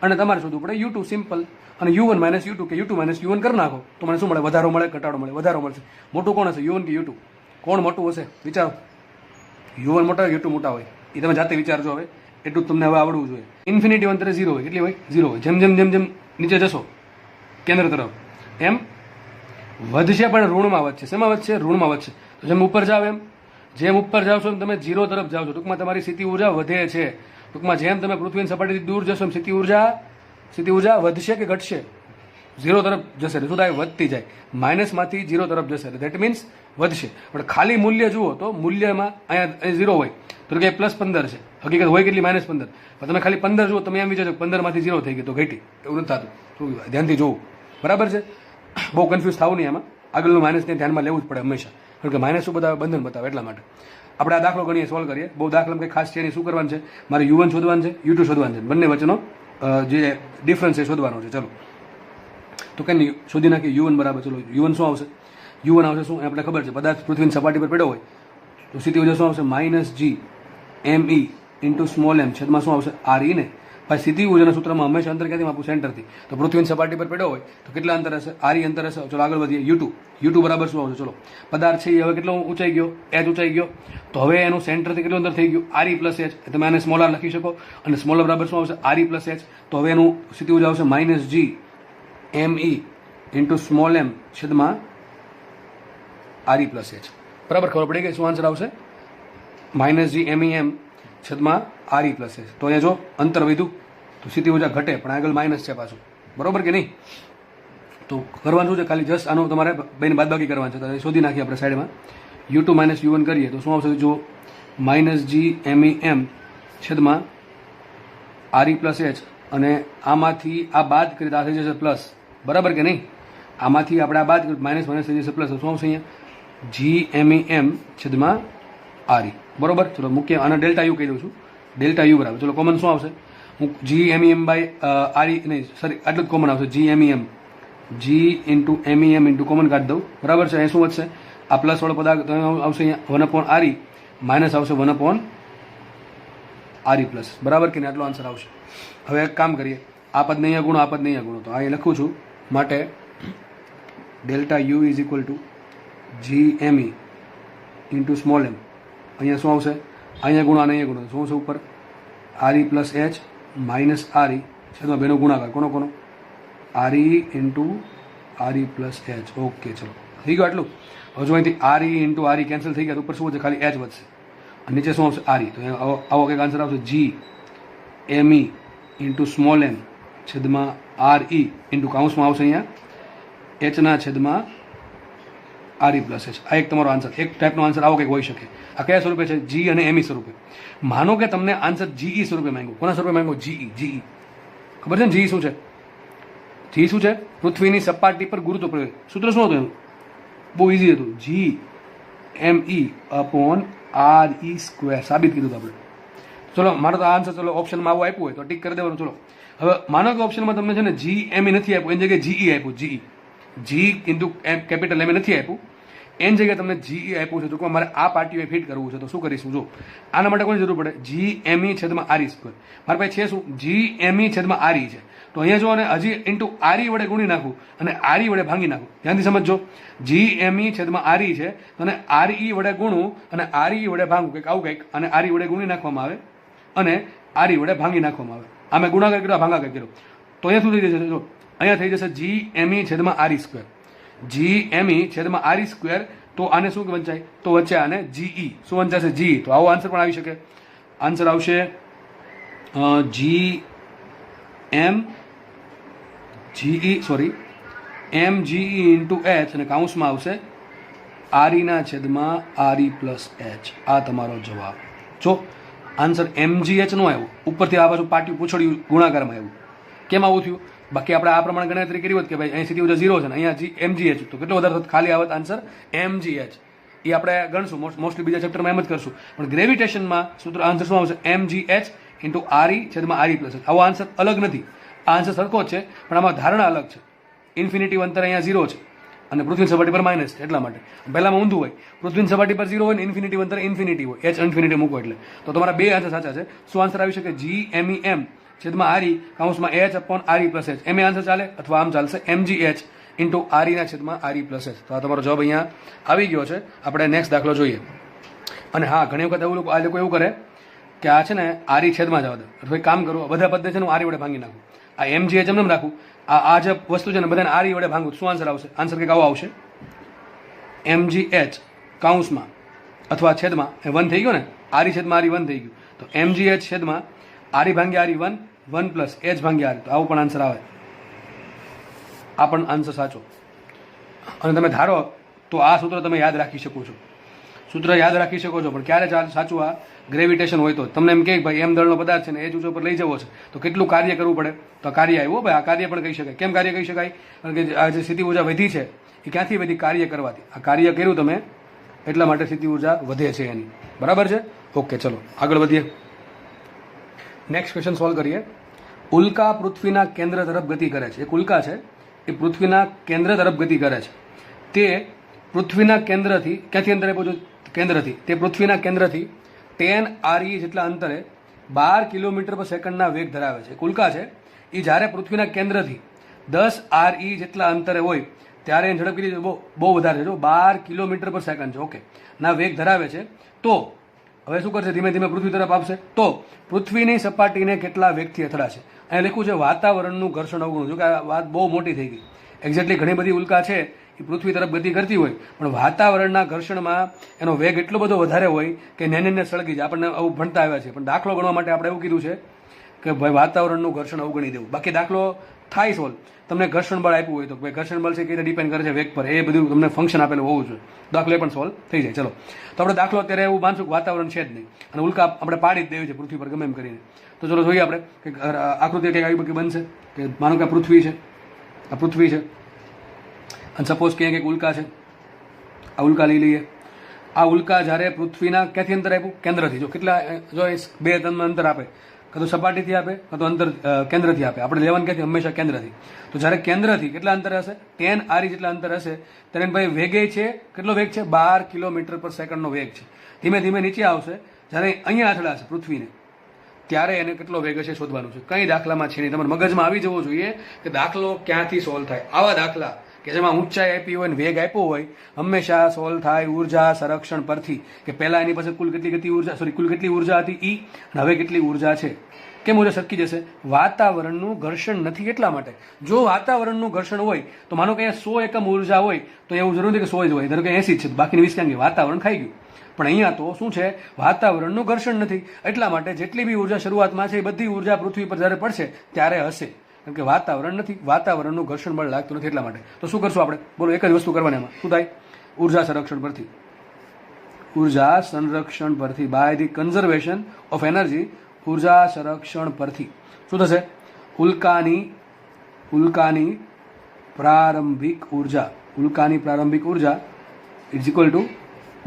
અને તમારે શોધવું પડે u2. સિમ્પલ. અને u1 - u2 કે u2 - u1 કરી નાખો તો મને શું મળે? વધારો મળે, ઘટાડો મળે? વધારો મળશે. મોટું કોણ હશે? u1 કે u2? કોણ મોટું હશે? વિચારો. u1 મોટા હોય, u2 મોટા હોય, એ તમે જાતે વિચારજો. હવે એટલું તમને હવે આવડવું જોઈએ. ઇન્ફિનિટી અંતરે 0 હોય. કેટલી હોય? 0 હોય. જેમ નીચે જશો કેન્દ્ર તરફ એમ વધશે, પણ ઋણમાં વધશે. શેમાં વધશે? ઋણમાં વધશે. તો જેમ ઉપર જાવ જેમ ઉપર જાવ છો એમ તમે 0 તરફ જાવ છો. ટૂંકમાં તમારી સ્થિતિ ઉર્જા વધે છે. ટૂંકમાં જેમ તમે પૃથ્વીની સપાટીથી દૂર જશો એમ સ્થિતિ ઉર્જા વધશે કે ઘટશે? 0 તરફ જશે. શું થાય? વધતી જાય. માઇનસમાંથી 0 તરફ જશે. ધેટ મીન્સ વધશે. પણ ખાલી મૂલ્ય જુઓ તો મૂલ્યમાં અહીંયા 0 હોય તો કે +15 છે. હકીકત હોય કેટલી? -15. પણ તમે ખાલી 15 જુઓ, તમે એમ વિચારજો 15માંથી 0 થઈ ગયું તો ઘટી. એવું નથી થતું. શું ધ્યાનથી જોવું. બરાબર છે? બહુ કન્ફ્યુઝ થવું નહીં આમાં. આગળનું માઇનસને ધ્યાનમાં લેવું જ પડે હંમેશા. કારણ કે માઇનસ શું બતાવે? બંધન બતાવે. એટલા માટે આપણે આ દાખલો ગણીએ, સોલ્વ કરીએ. બહુ દાખલામાં કંઈ ખાસ છે નહીં. શું કરવાનું છે? મારે u1 શોધવાનું છે, u2 શોધવાનું છે. બંને વચ્ચેનો જે ડિફરન્સ છે શોધવાનો છે. ચલો તો કંઈ શોધી નાખીએ. u1 બરાબર. ચલો u1 શું આવશે? u1 આવશે શું? આપણે ખબર છે પદાર્થ પૃથ્વીની સપાટી પર પડ્યો હોય તો સ્થિતિ ઉર્જા શું આવશે? -G_ME છેદમાં શું આવશે? RE ને. ભાઈ સ્થિતિ ઉર્જાના સૂત્રમાં હંમેશા અંતર ક્યાંથી આપું? સેન્ટરથી. તો પૃથ્વીની સપાટી પર પડ્યો હોય તો કેટલા અંતર હશે? RE અંતર હશે. ચલો આગળ વધીએ. u2 બરાબર શું આવશે? ચલો પદાર્થ છે એ હવે કેટલો ઊંચાઈ ગયો? h ઊંચાઈ ગયો. તો હવે એનું સેન્ટરથી કેટલું અંતર થઈ ગયું? RE + h. તમે આને સ્મોલ r લખી શકો અને સ્મોલ r બરાબર શું આવશે? RE + h. તો હવે એનું સ્થિતિ ઉર્જા આવશે -G_ME છેદમાં RE + h. બરાબર ખબર પડી ગઈ? શું આન્સર આવશે? -G_MEM છેદમાં RE + h. તો અહીંયા જો અંતર વધ્યું તો સ્થિતિ ઉર્જા ઘટે, પણ આગળ માઇનસ છે પાછું. બરોબર કે નહીં? તો કરવાનું શું છે, ખાલી જસ્ટ આનો તમારે બેની બાદબાકી કરવાની છે. તો શોધી નાખીએ આપણે સાઈડમાં. U2 માઇનસ U1 કરીએ તો શું આવશે? જો માઇનસ GMEM છેદમાં RE પ્લસ H, અને આમાંથી આ બાદ કરીએ તો આ થઈ જશે પ્લસ. બરાબર કે નહીં? આમાંથી આપણે આ બાદ કરીએ માઇનસ માઇનસ થઈ જશે પ્લસ. શું આવશે અહીંયા? GMEM છેદમાં RE. બરોબર. ચલો મૂકીએ. આને ડેલ્ટા યુ કહી દઉં છું. ડેલ્ટા યુ બરાબર. ચલો કોમન શું આવશે? હું GMEM બાય RE નહીં, સોરી આટલું જ કોમન આવશે. GMEM G into MEM into common કાઢી દઉં. બરાબર છે. અહીં શું વધશે? આ પ્લસ વાળો પદાર્થ આવશે અહીંયા 1/RE, માઇનસ આવશે 1/RE પ્લસ. બરાબર કે નહીં? આટલો આન્સર આવશે. હવે એક કામ કરીએ, આ પદ નહીં ગુણો, આ પદ નહીં ગુણો, તો અહીં લખું છું. માટે delta you is equal two GME into small m. અહીંયા શું આવશે? અહીંયા ગુણો અને અહીંયા ગુણો. શું છે ઉપર? RE plus H minus RE છેદમાં બેનો ગુણાકાર. કોનો કોનો? RE into RE plus H. Okay, ચલો થઈ ગયું આટલું. હવે જો અહીંથી RE ઇન્ટુ RE કેન્સલ થઈ ગયા તો ઉપર શું વધશે? ખાલી H વધશે. અને નીચે શું આવશે? RE. તો આવો કંઈક આન્સર આવશે. GME ઇન્ટુ સ્મોલ m છેદમાં RE ઇન્ટુ કાઉન્સમાં આવશે અહીંયા Hના છેદમાં RE પ્લસ H. આ એક તમારો આન્સર, એક ટાઈપનો આન્સર આવો કંઈક હોઈ શકે. આ કયા સ્વરૂપે છે? G અને ME સ્વરૂપે. માનો કે તમને આન્સર GE સ્વરૂપે માંગ્યો. કોના સ્વરૂપે માંગ્યો? GE. ખબર છે ને GE શું છે? GE શું છે? પૃથ્વીની સપાટી પર ગુરુત્વ પ્રવેગ. સૂત્ર શું હતું એનું? બહુ ઇઝી હતું. GME upon RE square. સાબિત કીધું હતું આપણે. ચલો મારો તો આન્સર, ચલો ઓપ્શનમાં આવું આપ્યું હોય તો ટીક કરી દેવાનું. ચલો હવે માનો કે ઓપ્શનમાં તમને છે ને GME નથી આપ્યું, એની જગ્યાએ GE આપ્યું. G ઇન્ટુ કેપિટલ M નથી આપ્યું, એની જગ્યાએ તમને GE આપ્યું છે. તો મારે આ પાર્ટીઓ ફિટ કરવું છે તો શું કરીશું? જો આના માટે કોની જરૂર પડે? GME છેદમાં RE સ્ક્વેર. મારી પાસે છે શું? GME છેદમાં RE છે. તો અહીંયા જો અને હજી ઇન્ટુ RE વડે ગુણી નાખું અને RE વડે ભાંગી નાખું. ધ્યાનથી સમજો. GME છેદમાં RE છે અને RE વડે ગુણું અને RE વડે ભાંગું, કંઈક આવું કંઈક, અને RE વડે ગુણી નાખવામાં આવે અને RE વડે ભાંગી નાખવામાં આવે. આમે ગુણાકાર કર્યો, ભાંગાકાર કર્યો, તો અહીંયા શું થઈ જશે? જો અહીંયા થઈ જશે GME છેદમાં RE સ્ક્વેર. GME છેદમાં RE સ્ક્વેર. તો આને શું વંચાય? તો વચ્ચે આને GE. શું વંચાશે? GE. તો આવો આન્સર પણ આવી શકે. આન્સર આવશે MGE ઇન્ટુ H અને કાઉન્સમાં આવશે RE ના છેદમાં RE પ્લસ H. આ તમારો જવાબ. જો આન્સર MGH નો આવ્યો, ઉપરથી આ બાજુ પાટિયું પૂછડ્યું ગુણાકારમાં આવ્યું. કેમ આવું થયું? બાકી આપણે આ પ્રમાણે ગણતરી કરી હોત કે ભાઈ અહીં સીધી ઉર્જા 0 છે ને અહીંયા MGH, તો કેટલો વધારે થતો? ખાલી આવત આન્સર MGH. એ આપણે ગણશું, મોસ્ટલી બીજા ચેપ્ટરમાં એમ જ કરશું. પણ ગ્રેવિટેશનમાં સૂત્ર આન્સર શું આવશે? MGH ઇન્ટુ RE છેદમાં RE પ્લસ. આવો આન્સર અલગ નથી, આ આન્સર સરખો જ છે, પણ આમાં ધારણા અલગ છે. ઇન્ફિનિટી અંતર અહીંયા 0 છે અને પૃથ્વીની સપાટી પર માઇનસ છે, એટલા માટે પહેલામાં ઊંધું હોય. પૃથ્વીની સપાટી પર 0 હોય ને ઇન્ફિનિટી અંતર ઇન્ફિનિટી હોય, H ઇન્ફિનિટી મૂકો એટલે. તો તમારા બે આન્સર સાચા છે. શું આન્સર આવી શકે? GMEM છેદમાં RE કાઉન્સમાં H upon RE plus H. એમ આન્સર ચાલે અથવા આમ ચાલશે MGH ઇન્ટુ RE ના છેદમાં RE પ્લસ H. તો આ તમારો જવાબ અહીંયા આવી ગયો છે. આપણે નેક્સ્ટ દાખલો જોઈએ. અને હા, ઘણી વખત એવું આ લોકો એવું કરે કે આ છે ને RE છેદમાં જવા દે, અથવા કામ કરો બધા પદ છે ને હું RE વડે ભાંગી નાખું. આ MGH એમ રાખું, આ જે વસ્તુ છે ને બધાને RE વડે ભાંગું. શું આન્સર આવશે? આન્સર કંઈક આવો આવશે. MGH કાઉન્સમાં અથવા છેદમાં 1 થઈ ગયો ને, RE છેદમાં RE 1 થઈ ગયું, તો MGH છેદમાં RE ભાંગ્યા RE 1 પ્લસ H ભાંગ્યા RE. તો આવું પણ આન્સર આવે. આ પણ આન્સર સાચો. અને તમે ધારો તો આ સૂત્ર તમે યાદ રાખી શકો છો. સૂત્ર યાદ રાખી શકો છો, પણ ક્યારે સાચું? આ ગ્રેવિટેશન હોય તો. તમને એમ કે ભાઈ એમ દળનો પદાર્થ છે ને H ઊંચો પર લઈ જવો છે તો કેટલું કાર્ય કરવું પડે? તો કાર્ય આવ્યું ભાઈ. આ કાર્ય પણ કહી શકાય. કેમ કાર્ય કહી શકાય? કારણ કે આ જે સ્થિતિ ઉર્જા વધી છે એ ક્યાંથી વધી? કાર્ય કરવાથી. આ કાર્ય કર્યું તમે એટલા માટે સ્થિતિ ઉર્જા વધે છે એની. બરાબર છે? ઓકે, ચલો આગળ વધીએ. નેક્સ્ટ ક્વેશ્ચન સોલ્વ કરીએ. ઉલ્કા પૃથ્વીના કેન્દ્ર તરફ ગતિ કરે છે. એક ઉલ્કા છે, એ પૃથ્વીના કેન્દ્ર તરફ ગતિ કરે છે. તે પૃથ્વીના કેન્દ્રથી ક્યાંથી અંતરે પહોંચ્યું? કેન્દ્રથી. તે પૃથ્વીના કેન્દ્રથી 10 RE જેટલા અંતરે 12 કિલોમીટર પર સેકન્ડના વેગ ધરાવે છે. એક ઉલ્કા છે, એ જ્યારે પૃથ્વીના કેન્દ્રથી 10 RE જેટલા અંતરે હોય ત્યારે એની ઝડપ કેટલી બહુ વધારે છે. જો 12 કિલોમીટર પર સેકન્ડ છે, ઓકે, ના વેગ ધરાવે છે. તો હવે શું કરશે? ધીમે ધીમે પૃથ્વી તરફ આપશે. તો પૃથ્વીની સપાટીને કેટલા વેગથી અથડાશે? અહીંયા લખ્યું છે વાતાવરણનું ઘર્ષણ અવગુણ. જો કે આ વાત બહુ મોટી થઈ ગઈ. એક્ઝેક્ટલી ઘણી બધી ઉલ્કા છે એ પૃથ્વી તરફ ગતિ કરતી હોય, પણ વાતાવરણના ઘર્ષણમાં એનો વેગ એટલો બધો વધારે હોય કે નેને સળગી જાય. આપણને આવું ભણતા આવ્યા છે. પણ દાખલો ગણવા માટે આપણે એવું કીધું છે કે ભાઈ વાતાવરણનું ઘર્ષણ અવગણી દેવું. બાકી દાખલો થાય સોલ્વ. તમને ઘર્ષણ બળ આપ્યું હોય તો ભાઈ ઘર્ષણ બળ છે કે ડિપેન્ડ કરે છે વેગ પર, એ બધું તમને ફંક્શન આપેલું હોવું જોઈએ. દાખલો એ પણ સોલ્વ થઈ જાય. ચલો તો આપણે દાખલો અત્યારે એવું માનશું કે વાતાવરણ છે જ નહીં અને ઉલ્કા આપણે પાડી જ દેવી છે પૃથ્વી પર ગમે એમ કરીને. તો ચલો જોઈએ આપણે કે આકૃતિ કંઈક આવી બધી બનશે કે માનો કે આ પૃથ્વી છે, આ પૃથ્વી છે અને સપોઝ ક્યાંય કંઈક ઉલ્કા છે. આ ઉલ્કા લઈ લઈએ. આ ઉલ્કા જ્યારે પૃથ્વીના ક્યાંથી અંતર આપ્યું? કેન્દ્રથી. જો કેટલા, જો બે અંતર આપે, કાં તો સપાટીથી આપે કાં તો અંતર કેન્દ્રથી આપે. આપણે લેવાનું ક્યાંથી? હંમેશા કેન્દ્રથી. તો જ્યારે કેન્દ્રથી કેટલા અંતર હશે? 10 આરી જેટલા અંતર હશે ત્યારે ભાઈ વેગે છે, કેટલો વેગ છે? 12 કિલોમીટર પર સેકન્ડનો વેગ છે. ધીમે ધીમે નીચે આવશે, જ્યારે અહીંયા અથડાશે પૃથ્વીને ત્યારે એને કેટલો વેગ હશે શોધવાનું છે. કંઈ દાખલામાં છે નહીં. તમારા મગજમાં આવી જવો જોઈએ કે દાખલો ક્યાંથી સોલ્વ થાય. આવા દાખલા કે જેમાં ઊંચાઈ આપી હોય ને વેગ આપ્યો હોય હંમેશા સોલ્વ થાય ઉર્જા સંરક્ષણ પરથી, કે પહેલા એની પાસે કુલ કેટલી ઉર્જા હતી E, અને હવે કેટલી ઉર્જા છે. કેમ ઉર્જા સરકી જશે? વાતાવરણનું ઘર્ષણ નથી એટલા માટે. જો વાતાવરણનું ઘર્ષણ હોય તો માનો કે અહીંયા 100 એકમ ઉર્જા હોય તો એવું જરૂર નથી કે 100 જ હોય, ધારો કે 80 છે, બાકીની 20 ક્યાં ગઈ? વાતાવરણ ખાઈ ગયું. પણ અહીંયા તો શું છે? વાતાવરણનું ઘર્ષણ નથી એટલા માટે જેટલી બી ઉર્જા શરૂઆતમાં છે એ બધી ઉર્જા પૃથ્વી પર જ્યારે પડશે ત્યારે હશે, કેમ કે વાતાવરણ નથી, વાતાવરણનું ઘર્ષણ બળ લાગતું નથી એટલા માટે. તો શું કરશું આપણે? બોલો, એક જ વસ્તુ કરવાની. એમાં શું થાય? ઉર્જા સંરક્ષણ પરથી, ઉર્જા સંરક્ષણ પરથી, by the conservation of energy, ઉર્જા સંરક્ષણ પરથી શું થશે? ઉલ્કાની પ્રારંભિક ઉર્જા, ઉલ્કાની પ્રારંભિક ઉર્જા ઇઝ ઇક્વલ ટુ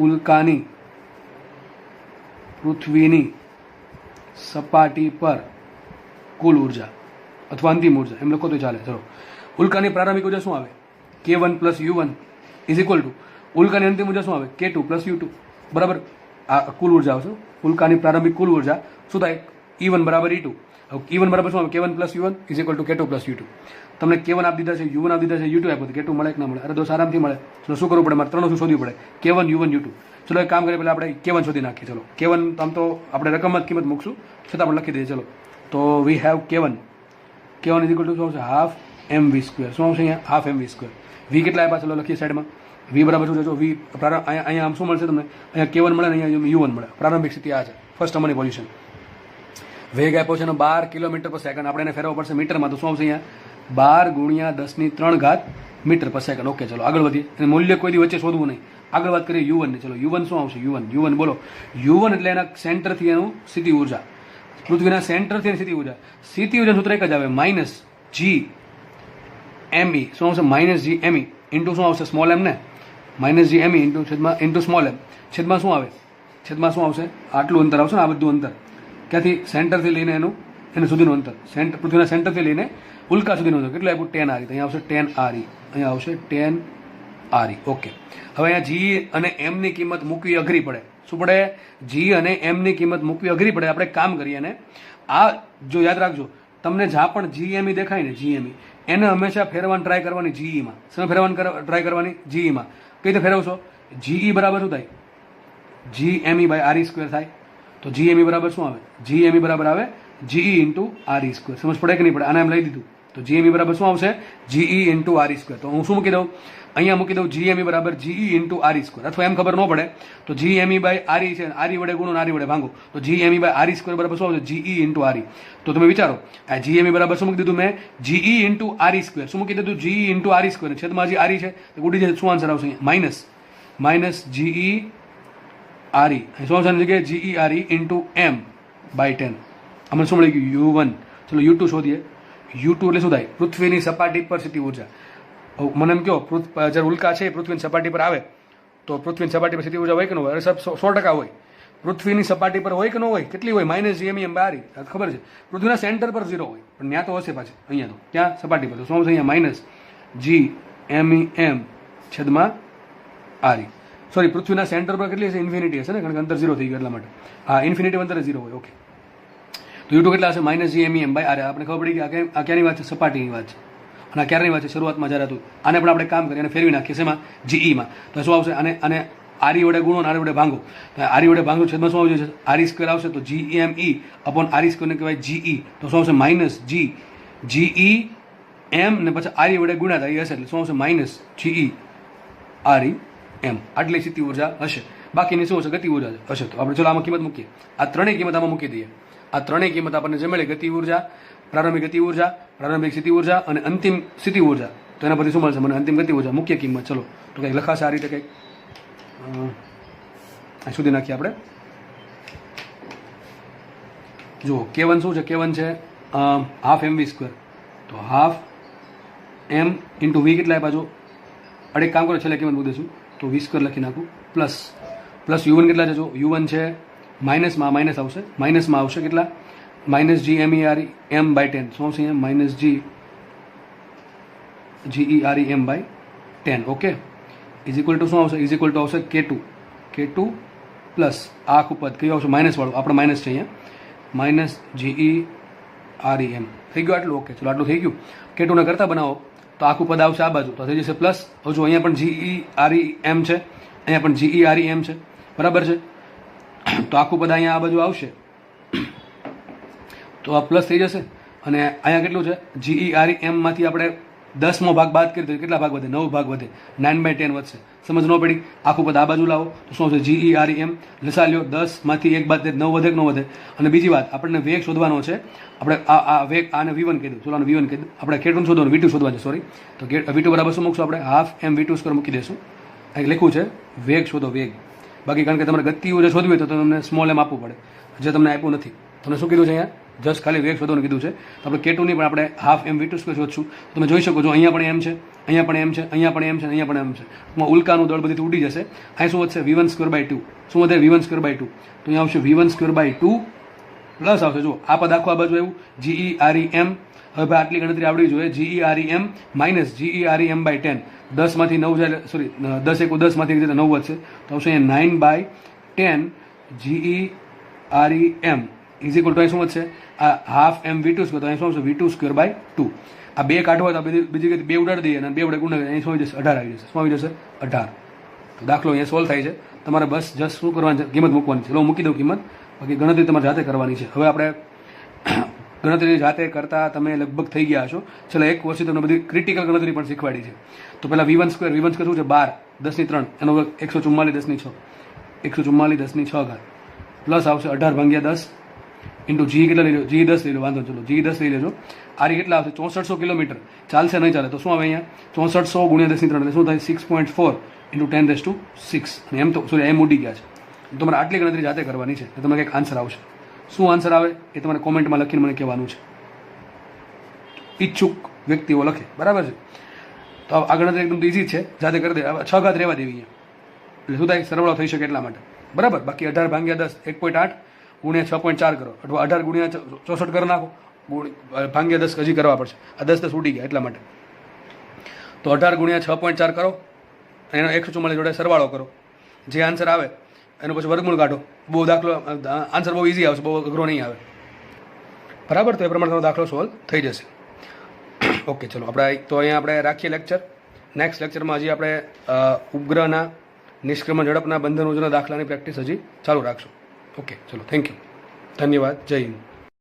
ઉલ્કાની પૃથ્વીની સપાટી પર કુલ ઉર્જા અથવા અંતિમ ઉર્જા, એમ લખો તો ચાલે. ચલો, ઉલ્કાની પ્રારંભિક ઉર્જા શું આવે? K1 plus U1 is equal to ઉલ્કાની અંતિમ ઉર્જા શું આવે? K2 plus U2. બરાબર, આ કુલ ઉર્જા આવશે. ઉલ્કાની પ્રારંભિક કુલ ઉર્જા શું થાય? E1 બરાબર E2. હવે E1 બરાબર શું આવે? K1 plus U1 is equal two K2 plus U2. તમને K1 આપી દીધા છે, U1 આપી દીધા છે, U2 આપ્યું, K2 મળે કે ના મળે? અરે દોસ્ત આરામથી મળે. ચલો શું કરવું પડે? મારે ત્રણ વસ્તુ શોધવી પડે, K1 U1 U2. ચલો એક કામ કરીએ, પહેલાં આપણે K1 શોધી નાખીએ. ચલો K1 આમ તો આપણે રકમ જ કિંમત મૂકશું, છતાં આપણે લખી દઈએ. ચલો તો we have K1 is equal two શું આવશે? Half mv square. શું આવશે અહીંયા? Half mv square. વી કેટલા આપ્યા? ચલો લખીએ સાઈડમાં. વી બરાબર શું છે? જો વી અહીંયા આમ શું મળશે તમને? અહીંયા K1 મળે ને અહીંયા U1 મળે. પ્રારંભિક સ્થિતિ આ છે, ફર્સ્ટ અમરની પોઝિશન. વેગ આપ્યો છે એનો 12 કિલોમીટર પર સેકન્ડ. આપણે એને ફેરવવો પડશે મીટરમાં. તો શું આવશે અહીંયા? 12 × 10³ મીટર પર સેકન્ડ. ઓકે, ચલો આગળ વધીએ. અને મૂલ્ય કોઈ દી વચ્ચે શોધવું નહીં. આગળ વાત કરીએ U1 ની. ચલો U1 શું આવશે? U1 બોલો. U1 એટલે એના સેન્ટરથી એનું સ્થિતિ ઉર્જા, પૃથ્વીના સેન્ટરથી એની સ્થિતિ ઉર્જા. સ્થિતિ ઉર્જા સૂત્ર એક જ આવે, માઇનસ G ME. શું આવશે? માઇનસ G ME ઇન્ટુ શું આવશે? સ્મોલ એમ ને, minus G ME into small M. છેદમાં શું આવે? છેદમાં શું આવશે? આટલું અંતર આવશે ને, આ બધું અંતર ક્યાંથી? સેન્ટરથી લઈને એનું સુધીનું અંતર, પૃથ્વીના સેન્ટરથી લઈને ઉલ્કા સુધીનું અંતર કેટલું આપ્યું? 10 RE. અહીંયા આવશે 10 RE, અહીંયા આવશે 10 RE. ઓકે, હવે અહીંયા G અને M ની કિંમત મૂકવી અઘરી પડે. શું પડે? G અને M ની કિંમત મૂકવી અઘરી પડે. આપણે કામ કરીએ ને, આ જો યાદ રાખજો, તમને જ્યાં પણ GME દેખાય ને, GME એને હંમેશા ફેરવાની ટ્રાય કરવાની GE માં. શું ફેરવાની ટ્રાય કરવાની? GE માં. કઈ રીતે ફેરવશો? GE બરાબર શું થાય? GME બાય RE સ્ક્વેર થાય. તો GME બરાબર શું આવે? GME બરાબર આવે GE ઇન્ટુ RE સ્ક્વેર. સમજ પડે કે નહીં પડે? આને એમ લઈ દીધું તો GME બરાબર શું આવશે? GE into RE square. તો હું શું મૂકી દઉં? અહીંયા મૂકી દઉં GME બરાબર GE ઇન્ટુ RE સ્ક્વેર. અથવા એમ ખબર ન પડે તો GME બાય RE છે, RE વડે ગુણો, RE વડે ભાંગો, તો GME બાય RE સ્ક્વેર બરાબર શું આવશે? GE into RE. તો તમે વિચારો, આ GME બરાબર શું મૂકી દીધું મેં? GE into RE square. શું મૂકી દીધું? GE into RE square. છેદમાં જે RE છે તો ઉડી જાય. શું આન્સર આવશે? Minus GE RE. શું આવશે આની જગ્યાએ? GE RE into M by 10. અમને શું મળી ગયું? U1. ચલો U2 શોધીએ. U2 એટલે શું થાય? પૃથ્વીની સપાટી પર સ્થિતિ ઉર્જા. મને એમ કહો, જ્યારે ઉલ્કા છે પૃથ્વીની સપાટી પર આવે તો પૃથ્વીની સપાટી પર સ્થિતિ ઉર્જા હોય કે ન હોય? અરે સાહેબ 100% હોય. પૃથ્વીની સપાટી પર હોય કે ન હોય? કેટલી હોય? Minus GME M by RE. ખબર છે. પૃથ્વીના સેન્ટર પર 0 હોય, પણ ત્યાં તો હશે પાછી. અહીંયા તો ત્યાં સપાટી પર તો શું આવશે? અહીંયા માઇનસ GME M છેદમાં RE. સોરી, પૃથ્વીના સેન્ટર પર કેટલી હશે? ઇન્ફિનિટી હશે ને, કારણ કે અંતર 0 થઈ ગયું એટલા માટે. હા, ઇન્ફિનિટી અંતરે 0 હોય. ઓકે, તો U2 કેટલા હશે? Minus GME M by RE. આપણે ખબર પડી કે આ ક્યાંની વાત છે? સપાટીની વાત છે. અને આ ક્યારની વાત છે? શરૂઆતમાં જ્યારે હતું. આને પણ આપણે કામ કરીએ અને ફેરવી નાખીએ શેમાં? GE માં. તો શું આવશે? અને RE વડે ગુણો અને RE વડે ભાંગો. તો RE વડે ભાંગો, છેદમાં શું આવશે? RE સ્ક્વેર આવશે. તો GME અપોન RE સ્ક્વેરને કહેવાય GE. તો શું આવશે? માઇનસ GE M ને પછી RE વડે ગુણ્યા થાય હશે એટલે શું આવશે? Minus GE RE M. આટલી સ્થિતિ ઉર્જા હશે. બાકીની શું હશે? ગતિ ઉર્જા હશે. તો આપણે ચલો આમાં કિંમત મૂકીએ. આ ત્રણેય કિંમત આમાં મૂકી દઈએ. આ ત્રણેય કિંમત આપણને જે મળી ગતિ ઉર્જા, પ્રારંભિક ગતિ ઉર્જા, પ્રારંભિક સ્થિતિ ઉર્જા અને અંતિમ સ્થિતિ ઉર્જા, તો એના પરથી શું મળશે મને? અંતિમ ગતિ ઉર્જા, મુખ્ય કિંમત. ચલો તો કંઈક લખાશે આ રીતે કંઈક સુધી નાખીએ આપણે. જુઓ K1 શું છે? K1 છે હાફ mv². તો હાફ m ઇન્ટુ વી કેટલા આપ્યા? જો અડેક કામ કરો, છેલ્લે કિંમત મૂકી દઈશું તો v² લખી નાખું પ્લસ u1 કેટલા છે? જો u1 છે માઇનસમાં માઇનસ આવશે, માઇનસમાં આવશે કેટલા? -GMEREM/10. શું આવશે અહીંયા? -GEREM/10. Okay, is equal two શું આવશે? ઇઝ ઇક્વલ ટુ આવશે K2 પ્લસ આ આખું પદ કયું આવશે? માઇનસ વાળું, આપણે માઇનસ છે અહીંયા, -GEREM. થઈ ગયું આટલું? ઓકે, ચલો આટલું થઈ ગયું. K2 ને કરતા બનાવો તો આખું પદ આવશે આ બાજુ, તો થઈ જશે પ્લસ. હવે જો અહીંયા પણ GEREM છે, અહીંયા પણ GEREM છે, બરાબર છે. તો આખું પદ અહીંયા આ બાજુ આવશે તો આ પ્લસ થઈ જશે. અને અહીંયા કેટલું છે? GEREM માંથી આપણે 10મો ભાગ બાદ કરી દઈએ, કેટલા ભાગ વધે? 9 ભાગ વધે, 9/10 વધશે. સમજ ન પડી? આખું પદ આ બાજુ લાવો તો શું આવશે? GEREM લસા લ્યો, 10માંથી 1 બાદ 9 વધે કે ન વધે? અને બીજી વાત, આપણને વેગ શોધવાનો છે. આપણે આ વેગ આને v1 કહી દઉં, ચલો આને v1 કહી દઉં. આપણે K2 શોધવાનું, v2 શોધવાનું છે, સોરી. તો v2 બરાબર શું મૂકશું આપણે? Half mv². મૂકી દઈશું. અહીં લખ્યું છે વેગ શોધો, વેગ. બાકી કારણ કે તમારે ગતિ ઉર્જા શોધવી હોય તો તમને સ્મોલ m આપવું પડે, જે તમને આપ્યું નથી. તમને શું કીધું છે અહીંયા? જસ્ટ ખાલી વેગ શોધવાનું કીધું છે. તો આપણે K2 ની પણ આપણે હાફ mv² શોધશું. તમે જોઈ શકો છો અહીંયા પણ m છે, અહીંયા પણ m છે, અહીંયા પણ m છે, અહીંયા પણ m છે. એમાં ઉલ્કાનું દળ બધીથી ઉડી જશે. અહીં શું વધશે? v1²/2. શું વધે? v1²/2. તો અહીંયા આવશે v1²/2 પ્લસ આવશે, જો આ પદ આખું આ બાજુ આવ્યું GEREM. હવે ભાઈ આટલી ગણતરી આવડવી જોઈએ. GEREM minus GEREM/10. 10માંથી 9 જાય, સોરી 10 × 10માંથી 1 9 વધશે, તો આવશે અહીંયા 9/10 GEREM ઇઝ ઇક્વલ ટુ અહીં શું વધશે? આ હાફ mv². તો અહીં શું આવશે? v2²/2. આ બે કાઢવો હોય તો બીજી બે ઉડાડી દઈએ અને બે વડે ગુણાકાર, અહીં શું આવી જશે? 18 આવી જશે. શું આવી જશે? 18. તો દાખલો અહીંયા સોલ્વ થાય છે. તમારે બસ જસ્ટ શું કરવાનું છે? કિંમત મૂકવાની છે. ચલો મૂકી દઉં કિંમત. બાકી ગણતરી તમારે જાતે કરવાની છે. હવે આપણે ગણતરી જાતે કરતા તમે લગભગ થઈ ગયા છો. ચલો એક વર્ષથી તમને બધી ક્રિટિકલ ગણતરી પણ શીખવાડી છે. તો પહેલાં v1² શું છે? 12 10/3, એનો 144 10/6, 144 10/6 પ્લસ આવશે 18/10 ઇન્ટુ G કેટલા લઈ લો? G10 લઈ લો, વાંધો. ચલો G10 લઈ લેજો. આ કેટલા આવશે? 6400 કિલોમીટર. ચાલશે નહીં ચાલે તો શું આવે અહીંયા? 6400 × 10/3 એટલે શું થાય? 6.4 × 10⁶. અને એમ તો સોરી એમ ઉડી ગયા છે. તમારે આટલી ગણતરી જાતે કરવાની છે. તમને કંઈક આન્સર આવશે. શું આન્સર આવે એ તમારે કોમેન્ટમાં લખીને મને કહેવાનું છે. ઈચ્છુક વ્યક્તિઓ લખે, બરાબર છે. તો આ ગણતરી એકદમ ઇઝી છે, જાતે કરી દે. 6 ઘાત રહેવા દેવી અહીંયા, એટલે શું થાય? સરવાળો થઈ શકે એટલા માટે, બરાબર. બાકી 18/10 1.8 × 6.4 કરો, અથવા 18 × 64 કરી નાખો, /10 હજી કરવા પડશે. આ 10 ઉડી ગયા એટલા માટે. તો 18 × 6.4 કરો, એનો 144 જોડે સરવાળો કરો. જે આન્સર આવે એનો પછી વર્ગમૂળ કાઢો. બહુ દાખલો આન્સર બહુ ઇઝી આવશે, બહુ અઘરો નહીં આવે, બરાબર. તો એ પ્રમાણે તમારો દાખલો સોલ્વ થઈ જશે. ઓકે, ચલો આપણે તો અહીંયા આપણે રાખીએ લેક્ચર. નેક્સ્ટ લેક્ચરમાં હજી આપણે ઉપગ્રહના નિષ્ક્રમણ ઝડપના બંધન ઉર્જાના દાખલાની પ્રેક્ટિસ હજી ચાલુ રાખશું. ઓકે, ચલો, થેન્ક યુ, ધન્યવાદ, જય હિન્દ.